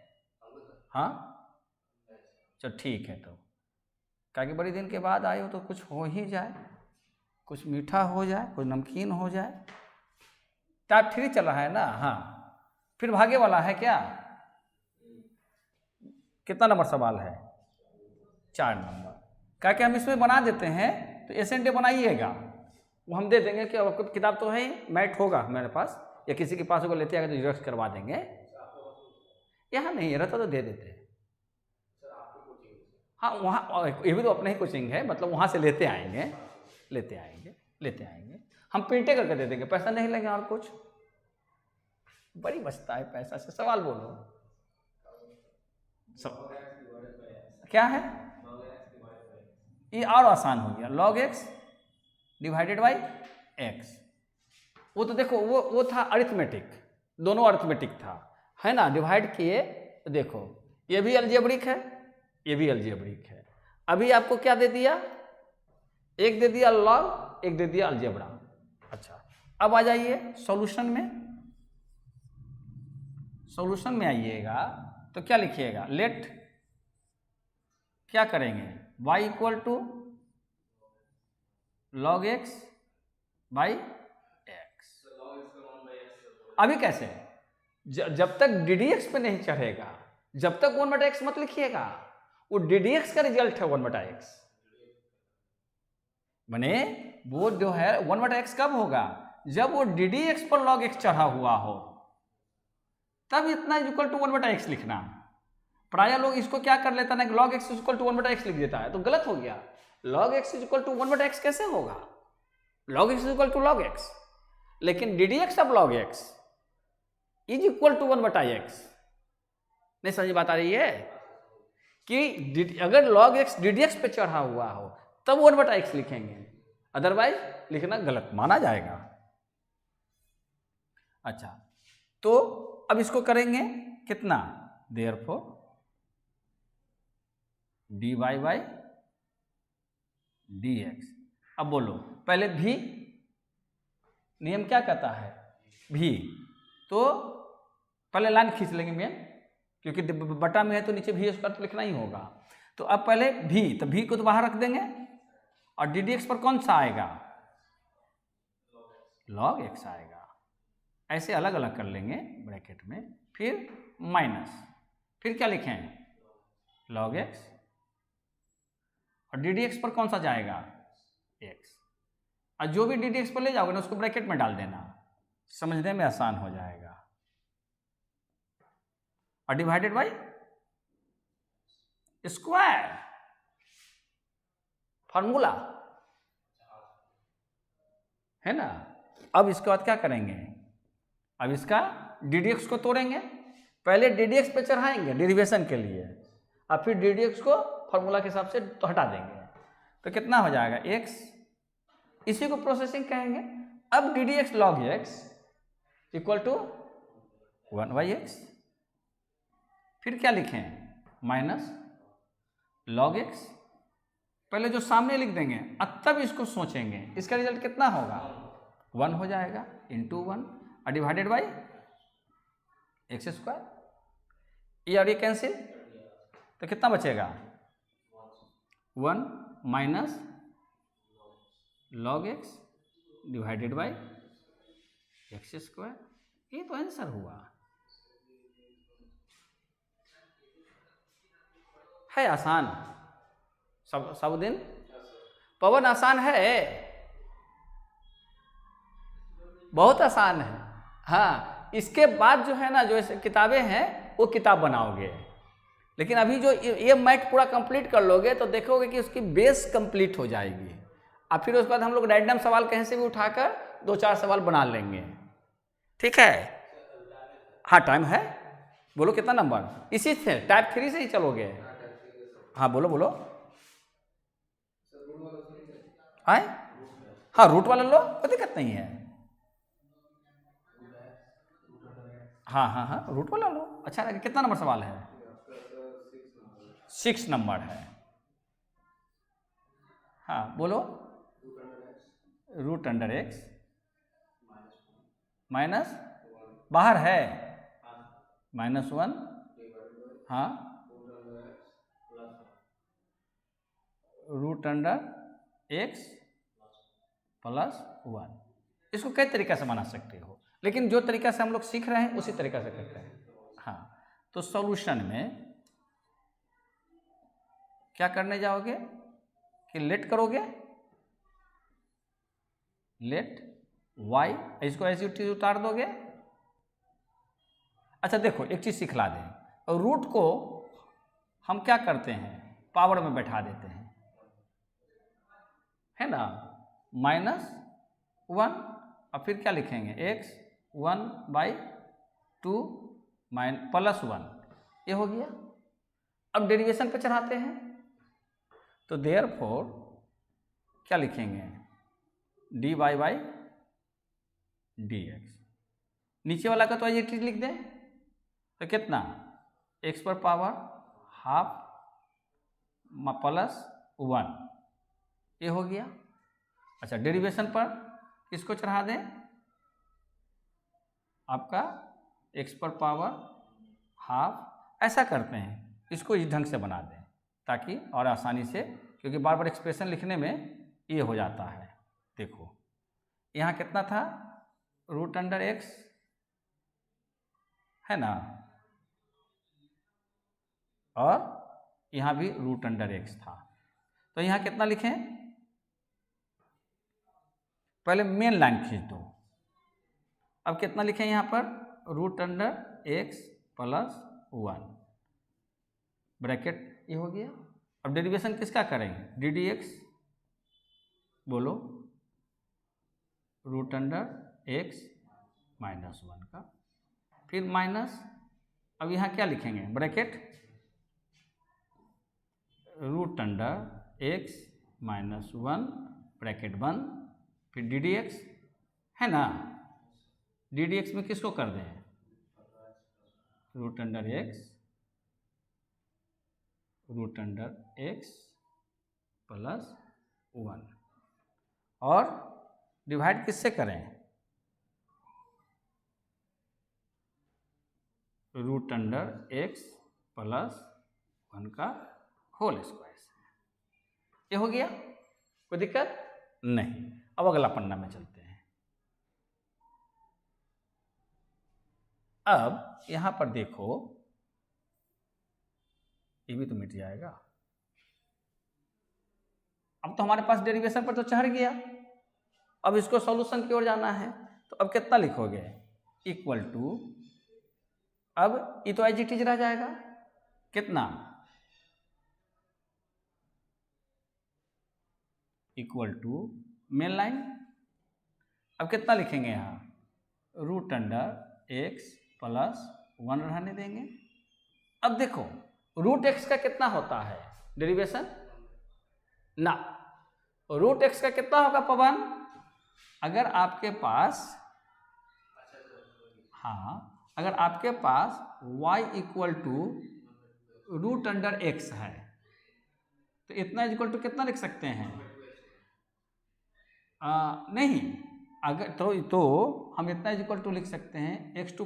हाँ चलो ठीक है। तो क्या बड़ी दिन के बाद आए हो तो कुछ हो ही जाए, कुछ मीठा हो जाए, कुछ नमकीन हो जाए। टाइप 3 चल रहा है ना, हाँ फिर भागे वाला है क्या, कितना नंबर सवाल है, 4 नंबर। क्या हम इसमें बना देते हैं, तो एसेंटे बनाइएगा, वो हम दे देंगे कि आपको किताब तो है ही, मैट होगा मेरे पास या किसी के पास होगा, लेते आएगा तो जेरॉक्स करवा देंगे। यहाँ नहीं रहता तो दे देते हैं, हाँ वहाँ ये भी तो अपने ही कोचिंग है, मतलब वहाँ से लेते आएंगे। हम प्रिंटे करके दे देंगे, पैसा नहीं लेंगे। और कुछ बड़ी बचता है पैसा से, सवाल बोलो क्या है, ये और आसान हो गया, log x divided by x। वो तो देखो वो था अरिथमेटिक, दोनों अरिथमेटिक था, है ना। डिवाइड किए तो देखो ये भी अलजेब्रिक है, ये भी अलजेब्रिक है। अभी आपको क्या दे दिया, एक दे दिया log, एक दे दिया अलजेब्रा। अच्छा अब आ जाइए सॉल्यूशन में आइएगा तो क्या लिखिएगा, लेट क्या करेंगे, y equal to log x by x। अभी कैसे, जब तक ddx पे नहीं चढ़ेगा, जब तक 1/x मत लिखिएगा, वो ddx का रिजल्ट है 1/x। माने वो जो है 1/x कब होगा, जब वो ddx पर log x चढ़ा हुआ हो, तब इतना इक्वल टू 1/x लिखना। प्राय लोग इसको क्या कर लेता है ना, log x equal to 1/x लिख देता है, तो गलत हो गया। log x equal to 1/x कैसे होगा, log x equal to log x, लेकिन ddx अब log x is equal to 1/x। नहीं समझ बात आ रही है कि अगर log x ddx पे चढ़ा हुआ हो तब 1/x लिखेंगे, अदरवाइज लिखना गलत माना जाएगा। अच्छा तो अब इसको करेंगे कितना, देयरफॉर dy बाई dx। अब बोलो पहले भी नियम क्या कहता है, भी तो पहले लाइन खींच लेंगे मेन, क्योंकि बटा में है तो नीचे भी स्क्वायर तो लिखना ही होगा। तो अब पहले भी, तो भी को तो बाहर रख देंगे, और ddx पर कौन सा आएगा, log x आएगा। ऐसे अलग अलग कर लेंगे ब्रैकेट में, फिर माइनस, फिर क्या लिखें, log x, और ddx पर कौन सा जाएगा, x। और जो भी ddx पर ले जाओगे ना उसको ब्रैकेट में डाल देना, समझने में आसान हो जाएगा। और डिवाइडेड बाई स्क्वायर, फॉर्मूला है ना। अब इसके बाद क्या करेंगे, अब इसका ddx को तोड़ेंगे, पहले ddx पे चढ़ाएंगे डेरिवेशन के लिए, और फिर ddx को फॉर्मूला के हिसाब से तो हटा देंगे, तो कितना हो जाएगा x, इसी को प्रोसेसिंग कहेंगे। अब ddx log x equal to 1/x, फिर क्या लिखें, माइनस log x, पहले जो सामने लिख देंगे अब तब इसको सोचेंगे, इसका रिजल्ट कितना होगा 1 हो जाएगा, इंटू 1 और डिवाइडेड बाई x स्क्वायर, ये और ये कैंसिल, तो कितना बचेगा 1 minus log x divided by x square. ये तो आंसर हुआ। है आसान, सब दिन पवन आसान है, बहुत आसान है। हाँ, इसके बाद जो है ना, जो किताबें हैं वो किताब बनाओगे, लेकिन अभी जो ये मैथ पूरा कंप्लीट कर लोगे तो देखोगे कि उसकी बेस कंप्लीट हो जाएगी। और फिर उसके बाद हम लोग रैंडम सवाल कहीं से भी उठाकर 2-4 सवाल बना लेंगे, ठीक है। हाँ टाइम है, बोलो कितना नंबर, इसी से टाइप 3 से ही चलोगे। हाँ बोलो बोलो, आए हाँ रूट वाला लो, कोई दिक्कत नहीं है। हाँ हाँ हाँ रूट वाला लो, अच्छा लगे। कितना नंबर सवाल है? 6 नंबर है। हाँ बोलो, रूट अंडर एक्स माइनस बाहर है -1, हाँ रूट अंडर एक्स प्लस 1। इसको कई तरीक़ा से बना सकते हो, लेकिन जो तरीक़ा से हम लोग सीख रहे हैं उसी तरीक़ा से करते हैं। हाँ तो सॉल्यूशन में क्या करने जाओगे कि लेट करोगे, लेट y, इसको ऐसी चीज उतार दोगे। अच्छा देखो एक चीज सिखला दें, और रूट को हम क्या करते हैं, पावर में बैठा देते हैं, है ना, -1 और फिर क्या लिखेंगे x 1/2 +1, ये हो गया। अब डेरिवेशन पे चढ़ाते हैं, तो देयरफॉर क्या लिखेंगे, dy/dx। नीचे वाला का तो ये चीज लिख दें, तो कितना, x पर पावर ½ +1, ये हो गया। अच्छा डेरिवेशन पर किसको चढ़ा दें, आपका x पर पावर ½ ऐसा करते हैं, इसको इस ढंग से बना दें ताकि और आसानी से, क्योंकि बार बार एक्सप्रेशन लिखने में ये हो जाता है। देखो यहाँ कितना था, रूट अंडर एक्स है ना, और यहाँ भी रूट अंडर एक्स था, तो यहाँ कितना लिखें, पहले मेन लाइन खींच दो। अब कितना लिखें यहाँ पर, रूट अंडर एक्स +1 ब्रैकेट, ये हो गया। अब डेरिवेशन किसका करेंगे, डी डी एक्स, बोलो रूट अंडर एक्स -1 का, फिर माइनस, अब यहाँ क्या लिखेंगे, bracket root under x -1 bracket बंद, फिर डी डी एक्स, है ना, डी डी एक्स में किसको कर दें, रूट अंडर एक्स +1, और डिवाइड किससे करें, रूट अंडर एक्स +1 का होल स्क्वायर से। ये हो गया, कोई दिक्कत नहीं। अब अगला पन्ना में चलते हैं। अब यहां पर देखो, ये भी तो मिट जाएगा। अब तो हमारे पास डेरिवेशन पर तो चढ़ गया, अब इसको सॉल्यूशन की ओर जाना है, तो अब कितना लिखोगे, इक्वल टू, अब ये तो एज इट इज रह जाएगा, कितना, इक्वल टू मेन लाइन। अब कितना लिखेंगे यहाँ, रूट अंडर एक्स +1 रहने देंगे। अब देखो रूट एक्स का कितना होता है डेरिवेशन ना, रूट एक्स का कितना होगा पवन, अगर आपके पास, हाँ अगर आपके पास y = रूट अंडर एक्स है, तो इतना इक्वल टू कितना लिख सकते हैं, नहीं, अगर तो हम इतना इक्वल टू लिख सकते हैं x⁴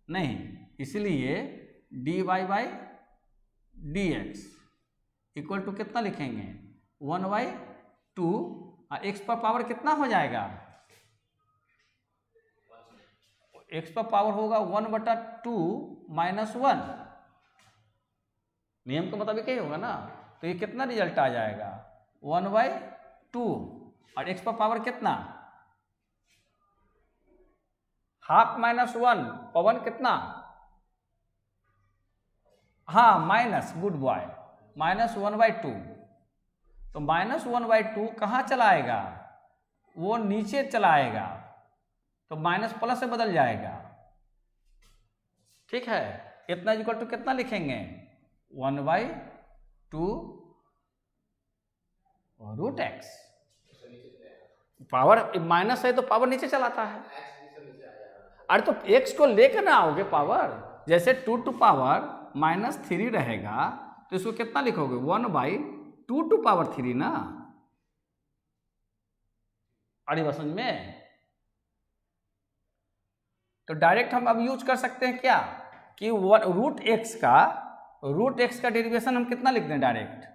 नहीं, इसलिए dy/dx इक्वल टू कितना लिखेंगे, 1/2, x पर पावर कितना हो जाएगा, एक्स का पावर होगा 1/2 - 1, नियम के मुताबिक यही होगा ना। तो ये कितना रिजल्ट आ जाएगा 1/2, और एक्स का पावर कितना, हाफ -1, पवन कितना, हाँ माइनस, गुड बॉय, -1/2। तो -1/2 कहाँ चलाएगा, वो नीचे चलाएगा, तो माइनस प्लस से बदल जाएगा। ठीक है, इतना इक्वल टू कितना लिखेंगे 1/2 √x। पावर माइनस है तो पावर नीचे चलाता है। अरे तो x को लेकर ना आओगे पावर, जैसे 2 टू पावर -3 रहेगा तो इसको कितना लिखोगे 1/2 टू पावर 3 ना। अरे बस समझ में। तो डायरेक्ट हम अब यूज कर सकते हैं क्या कि √x का डेरिवेशन हम कितना लिख दें डायरेक्ट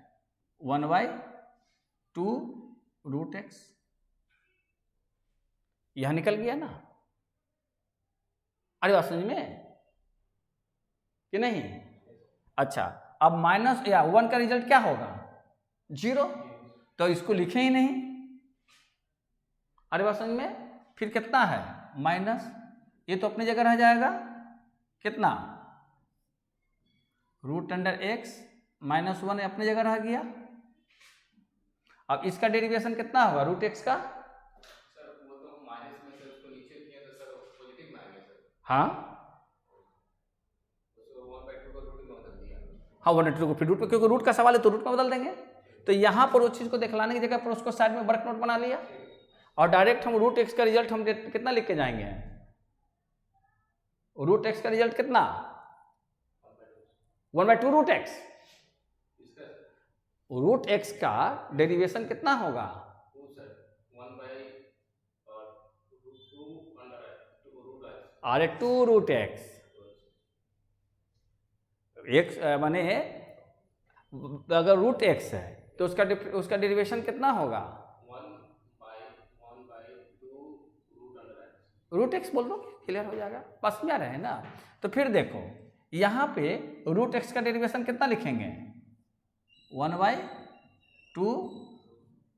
1/2 √x। यह निकल गया ना। अरे बात समझ में कि नहीं। अच्छा, अब माइनस या 1 का रिजल्ट क्या होगा 0, तो इसको लिखे ही नहीं। अरे बात समझ में। फिर कितना है माइनस, ये तो अपनी जगह रह जाएगा कितना √x -1 अपनी जगह रह गया। अब इसका डेरिवेशन कितना होगा √x का, सर वो तो माइनस में से उसको नीचे किया तो सर पॉजिटिव में आ गया सर। हाँ उसको 1/2 को रूट में बदल दिया। हाँ 1/2 को फिर रूट, क्योंकि रूट का सवाल है तो रूट में बदल देंगे। तो यहाँ पर उस चीज़ को दिखलाने की जगह पर उसको साइड में वर्क नोट बना लिया, और डायरेक्ट हम √x का रिजल्ट हम कितना लिख के जाएंगे, √x का रिजल्ट कितना 1/2 √x। √x का डेरिवेशन कितना होगा 2 √x। x माने अगर √x है तो उसका डेरिवेशन कितना होगा 1/2 √x बोल दो, क्लियर हो जाएगा, बस में आ रहे हैं ना। तो फिर देखो यहाँ पे √x का डेरिवेशन कितना लिखेंगे 1/2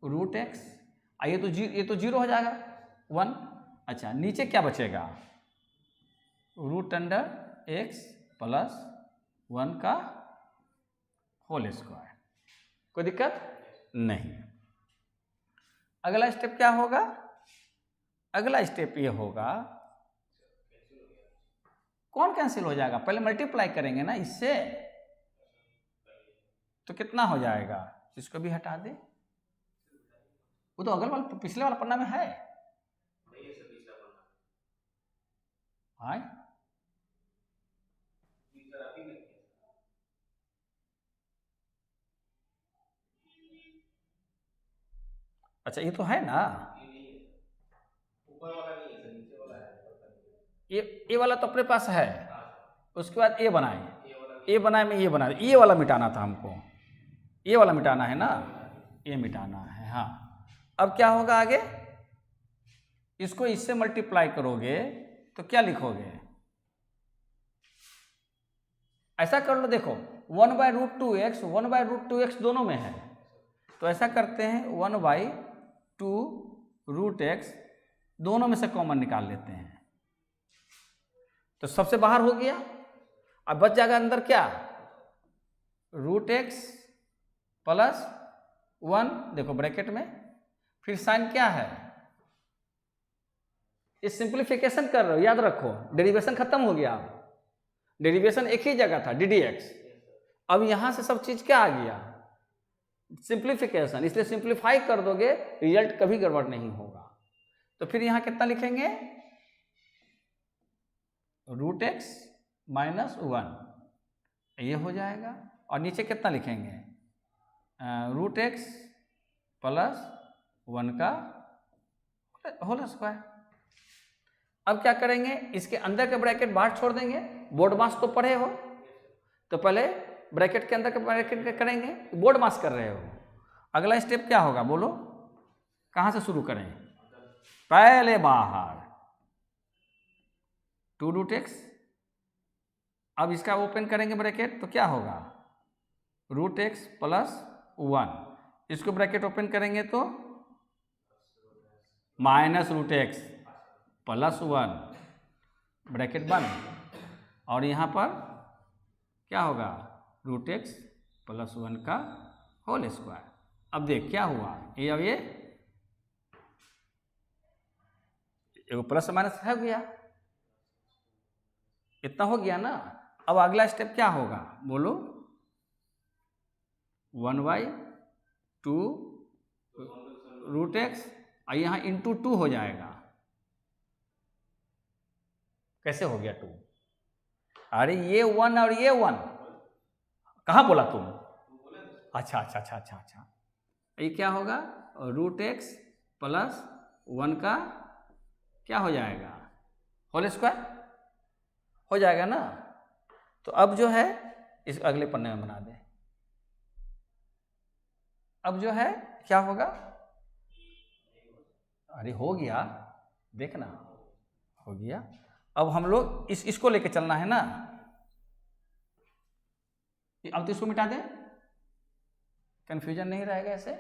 √x। ये तो 0 हो जाएगा 1। अच्छा, नीचे क्या बचेगा √x + 1 का होल स्क्वायर। कोई दिक्कत नहीं। अगला स्टेप क्या होगा, अगला स्टेप ये होगा, कौन कैंसिल हो जाएगा, पहले मल्टीप्लाई करेंगे ना इससे, तो कितना हो जाएगा, इसको भी हटा दे। वो तो अगल वाला पिछले वाला पन्ना में है। हाँ अच्छा, ये तो है ना, ऊपर वाला नहीं है सर, नीचे वाला है। ये वाला तो अपने पास है। उसके बाद ये बनाए में ये बना, ये वाला मिटाना था हमको, ये वाला मिटाना है ना, ये मिटाना है। हाँ, अब क्या होगा आगे, इसको इससे मल्टीप्लाई करोगे तो क्या लिखोगे, ऐसा कर लो, देखो 1/√2x 1/√2x दोनों में है, तो ऐसा करते हैं 1/2 √x दोनों में से कॉमन निकाल लेते हैं, तो सबसे बाहर हो गया। अब बच जाएगा अंदर क्या √x + 1, देखो ब्रैकेट में, फिर साइन क्या है, ये सिंप्लीफिकेशन कर रहे हो, याद रखो डेरिवेशन खत्म हो गया, डेरिवेशन एक ही जगह था ddx, अब यहां से सब चीज क्या आ गया सिंप्लीफिकेशन, इसलिए सिंप्लीफाई कर दोगे रिजल्ट कभी गड़बड़ नहीं होगा। तो फिर यहां कितना लिखेंगे √x - 1, ये हो जाएगा, और नीचे कितना लिखेंगे √x + 1 का होल स्क्वायर। अब क्या करेंगे, इसके अंदर के ब्रैकेट बाहर छोड़ देंगे, बोर्ड मास तो पढ़े हो, तो पहले ब्रैकेट के अंदर के ब्रैकेट करेंगे, बोर्ड मास कर रहे हो। अगला स्टेप क्या होगा बोलो, कहाँ से शुरू करें, पहले बाहर, 2 रूट एक्स। अब इसका ओपन करेंगे ब्रैकेट तो क्या होगा, रूट एक्स प्लस 1। इसको ब्रैकेट ओपन करेंगे तो minus root x plus 1 bracket बंद, और यहाँ पर क्या होगा, रूट एक्स प्लस 1 का होल स्क्वायर। अब देख क्या हुआ, ये अब ये प्लस माइनस हो गया, इतना हो गया ना। अब अगला स्टेप क्या होगा बोलो, 1/2 रूट एक्स, और यहाँ इंटू 2 हो जाएगा। कैसे हो गया 2? अरे ये 1 और ये 1 कहाँ बोला तुम? अच्छा अच्छा अच्छा अच्छा अच्छा, ये क्या होगा, रूट एक्स प्लस 1 का क्या हो जाएगा, होल स्क्वायर हो जाएगा ना। तो अब जो है इस अगले पन्ने में बना दें। अब जो है क्या होगा, अरे हो गया, देखना हो गया। अब हम लोग इसको लेके चलना है ना। अब तो इसको मिटा दें, कंफ्यूजन नहीं रहेगा ऐसे।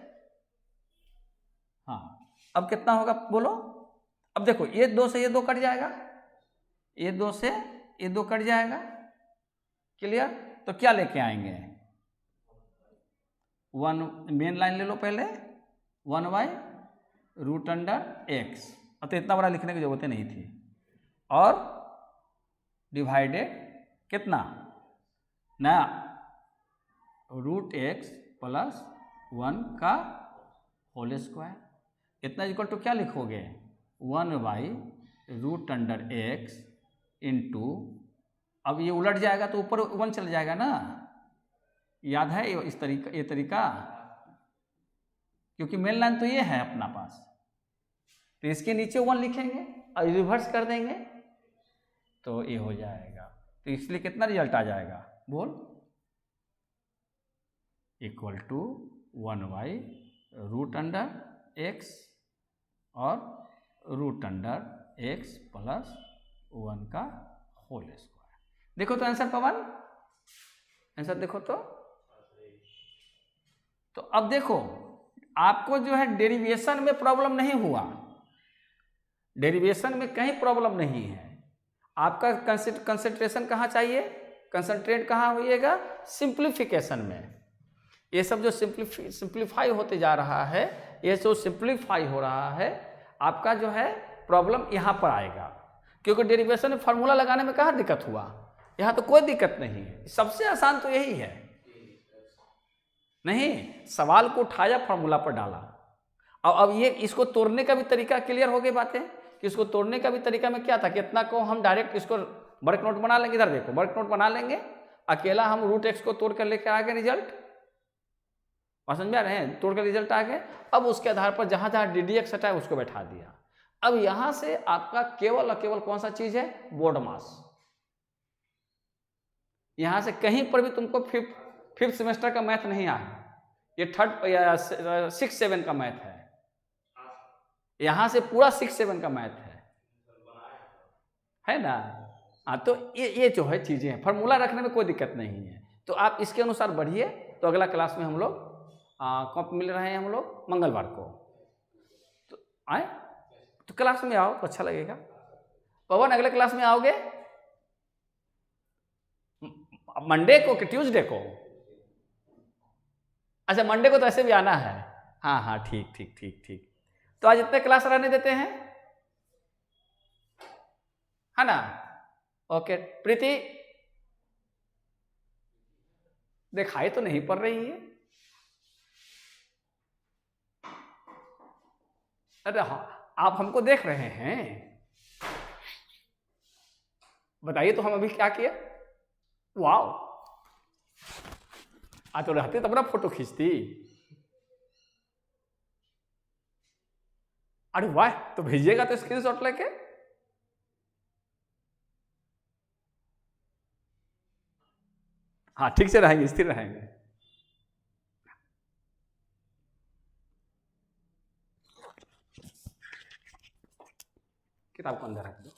हाँ, अब कितना होगा बोलो। अब देखो ये 2 से ये 2 कट जाएगा, ये 2 से ये 2 कट जाएगा, क्लियर। तो क्या लेके आएंगे, 1 मेन लाइन ले लो पहले, 1/√x। अब तो इतना बड़ा लिखने की जरूरत नहीं थी, और डिवाइडेड कितना ना, रूट एक्स प्लस 1 का होल स्क्वायर। इतना इक्वल टू क्या लिखोगे, 1/√x इंटू, अब ये उलट जाएगा तो ऊपर 1 चल जाएगा ना, याद है इस तरीका, ये तरीका, क्योंकि मेन लाइन तो ये है अपना पास, तो इसके नीचे 1 लिखेंगे और रिवर्स कर देंगे तो ये हो जाएगा। तो इसलिए कितना रिजल्ट आ जाएगा बोल, इक्वल टू 1/√x और √x प्लस 1 का होल स्क्वायर। देखो तो आंसर पवन, आंसर देखो तो अब देखो आपको जो है डेरिवेशन में प्रॉब्लम नहीं हुआ, डेरिवेशन में कहीं प्रॉब्लम नहीं है। आपका कंसंट्रेशन कहाँ चाहिए, कंसंट्रेट कहाँ होइएगा, सिंप्लीफिकेशन में। ये सब जो सिंप्लीफाई होते जा रहा है, ये जो सिंप्लीफाई हो रहा है, आपका जो है प्रॉब्लम यहाँ पर आएगा। क्योंकि डेरिवेशन में फार्मूला लगाने में कहाँ दिक्कत हुआ, यहाँ तो कोई दिक्कत नहीं है, सबसे आसान तो यही है। नहीं, सवाल को उठाया, फार्मूला पर डाला, और अब ये इसको तोड़ने का भी तरीका क्लियर हो गई बातें, कि इसको तोड़ने का भी तरीका में क्या था, कितना को हम डायरेक्ट इसको वर्क नोट बना लेंगे, इधर देखो वर्क नोट बना लेंगे, अकेला हम रूट एक्स को तोड़ कर लेकर आ गए, रिजल्ट समझ में आ रहे हैं, तोड़ कर रिजल्ट आ गए। अब उसके आधार पर जहां जहां DDX हटा है उसको बैठा दिया। अब यहां से आपका केवल और केवल कौन सा चीज है, बोर्ड मास। यहां से कहीं पर भी तुमको फिफ्थ सेमेस्टर का मैथ नहीं आया, ये 3rd या 6, 7 का मैथ है, यहां से पूरा 6, 7 का मैथ है ना। हाँ, तो ये जो है चीजें हैं, फार्मूला रखने में कोई दिक्कत नहीं है। तो आप इसके अनुसार बढ़िए। तो अगला क्लास में हम लोग कब मिल रहे हैं, हम लोग मंगलवार को, तो आए तो क्लास में आओ तो अच्छा लगेगा। पवन अगले क्लास में आओगे मंडे को कि ट्यूसडे को? अच्छा, मंडे को तो ऐसे भी आना है। हाँ हाँ, ठीक ठीक ठीक ठीक। तो आज इतने क्लास रहने देते हैं, है ना। ओके, प्रीति दिखाई तो नहीं पड़ रही है। अरे हाँ, आप हमको देख रहे हैं, बताइए तो हम अभी क्या किया। वाओ, आ तो रहते तब ना फोटो खींचती। अरे वाह, तो भेजिएगा तो स्क्रीनशॉट लेके। हाँ, ठीक से रहेंगे, स्थिर रहेंगे। किताब को अंदर रख दो।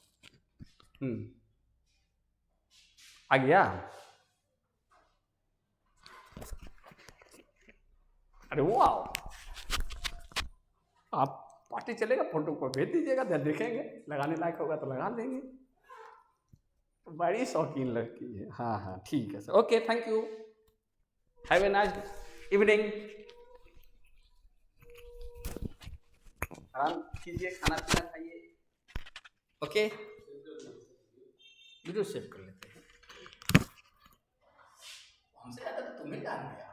आ गया? अरे वाह, आप पार्टी चलेगा, फोटो को भेज दीजिएगा, देखेंगे, लगाने लायक होगा तो लगा देंगे। बड़ी शौकीन लड़की है। हाँ हाँ ठीक है sir, okay, thank you, have a nice evening. आराम कीजिए, खाना पीना खाइए। ओके, वीडियो सेव कर लेते हैं। हमसे ज़्यादा तो तुम्हें जान गया।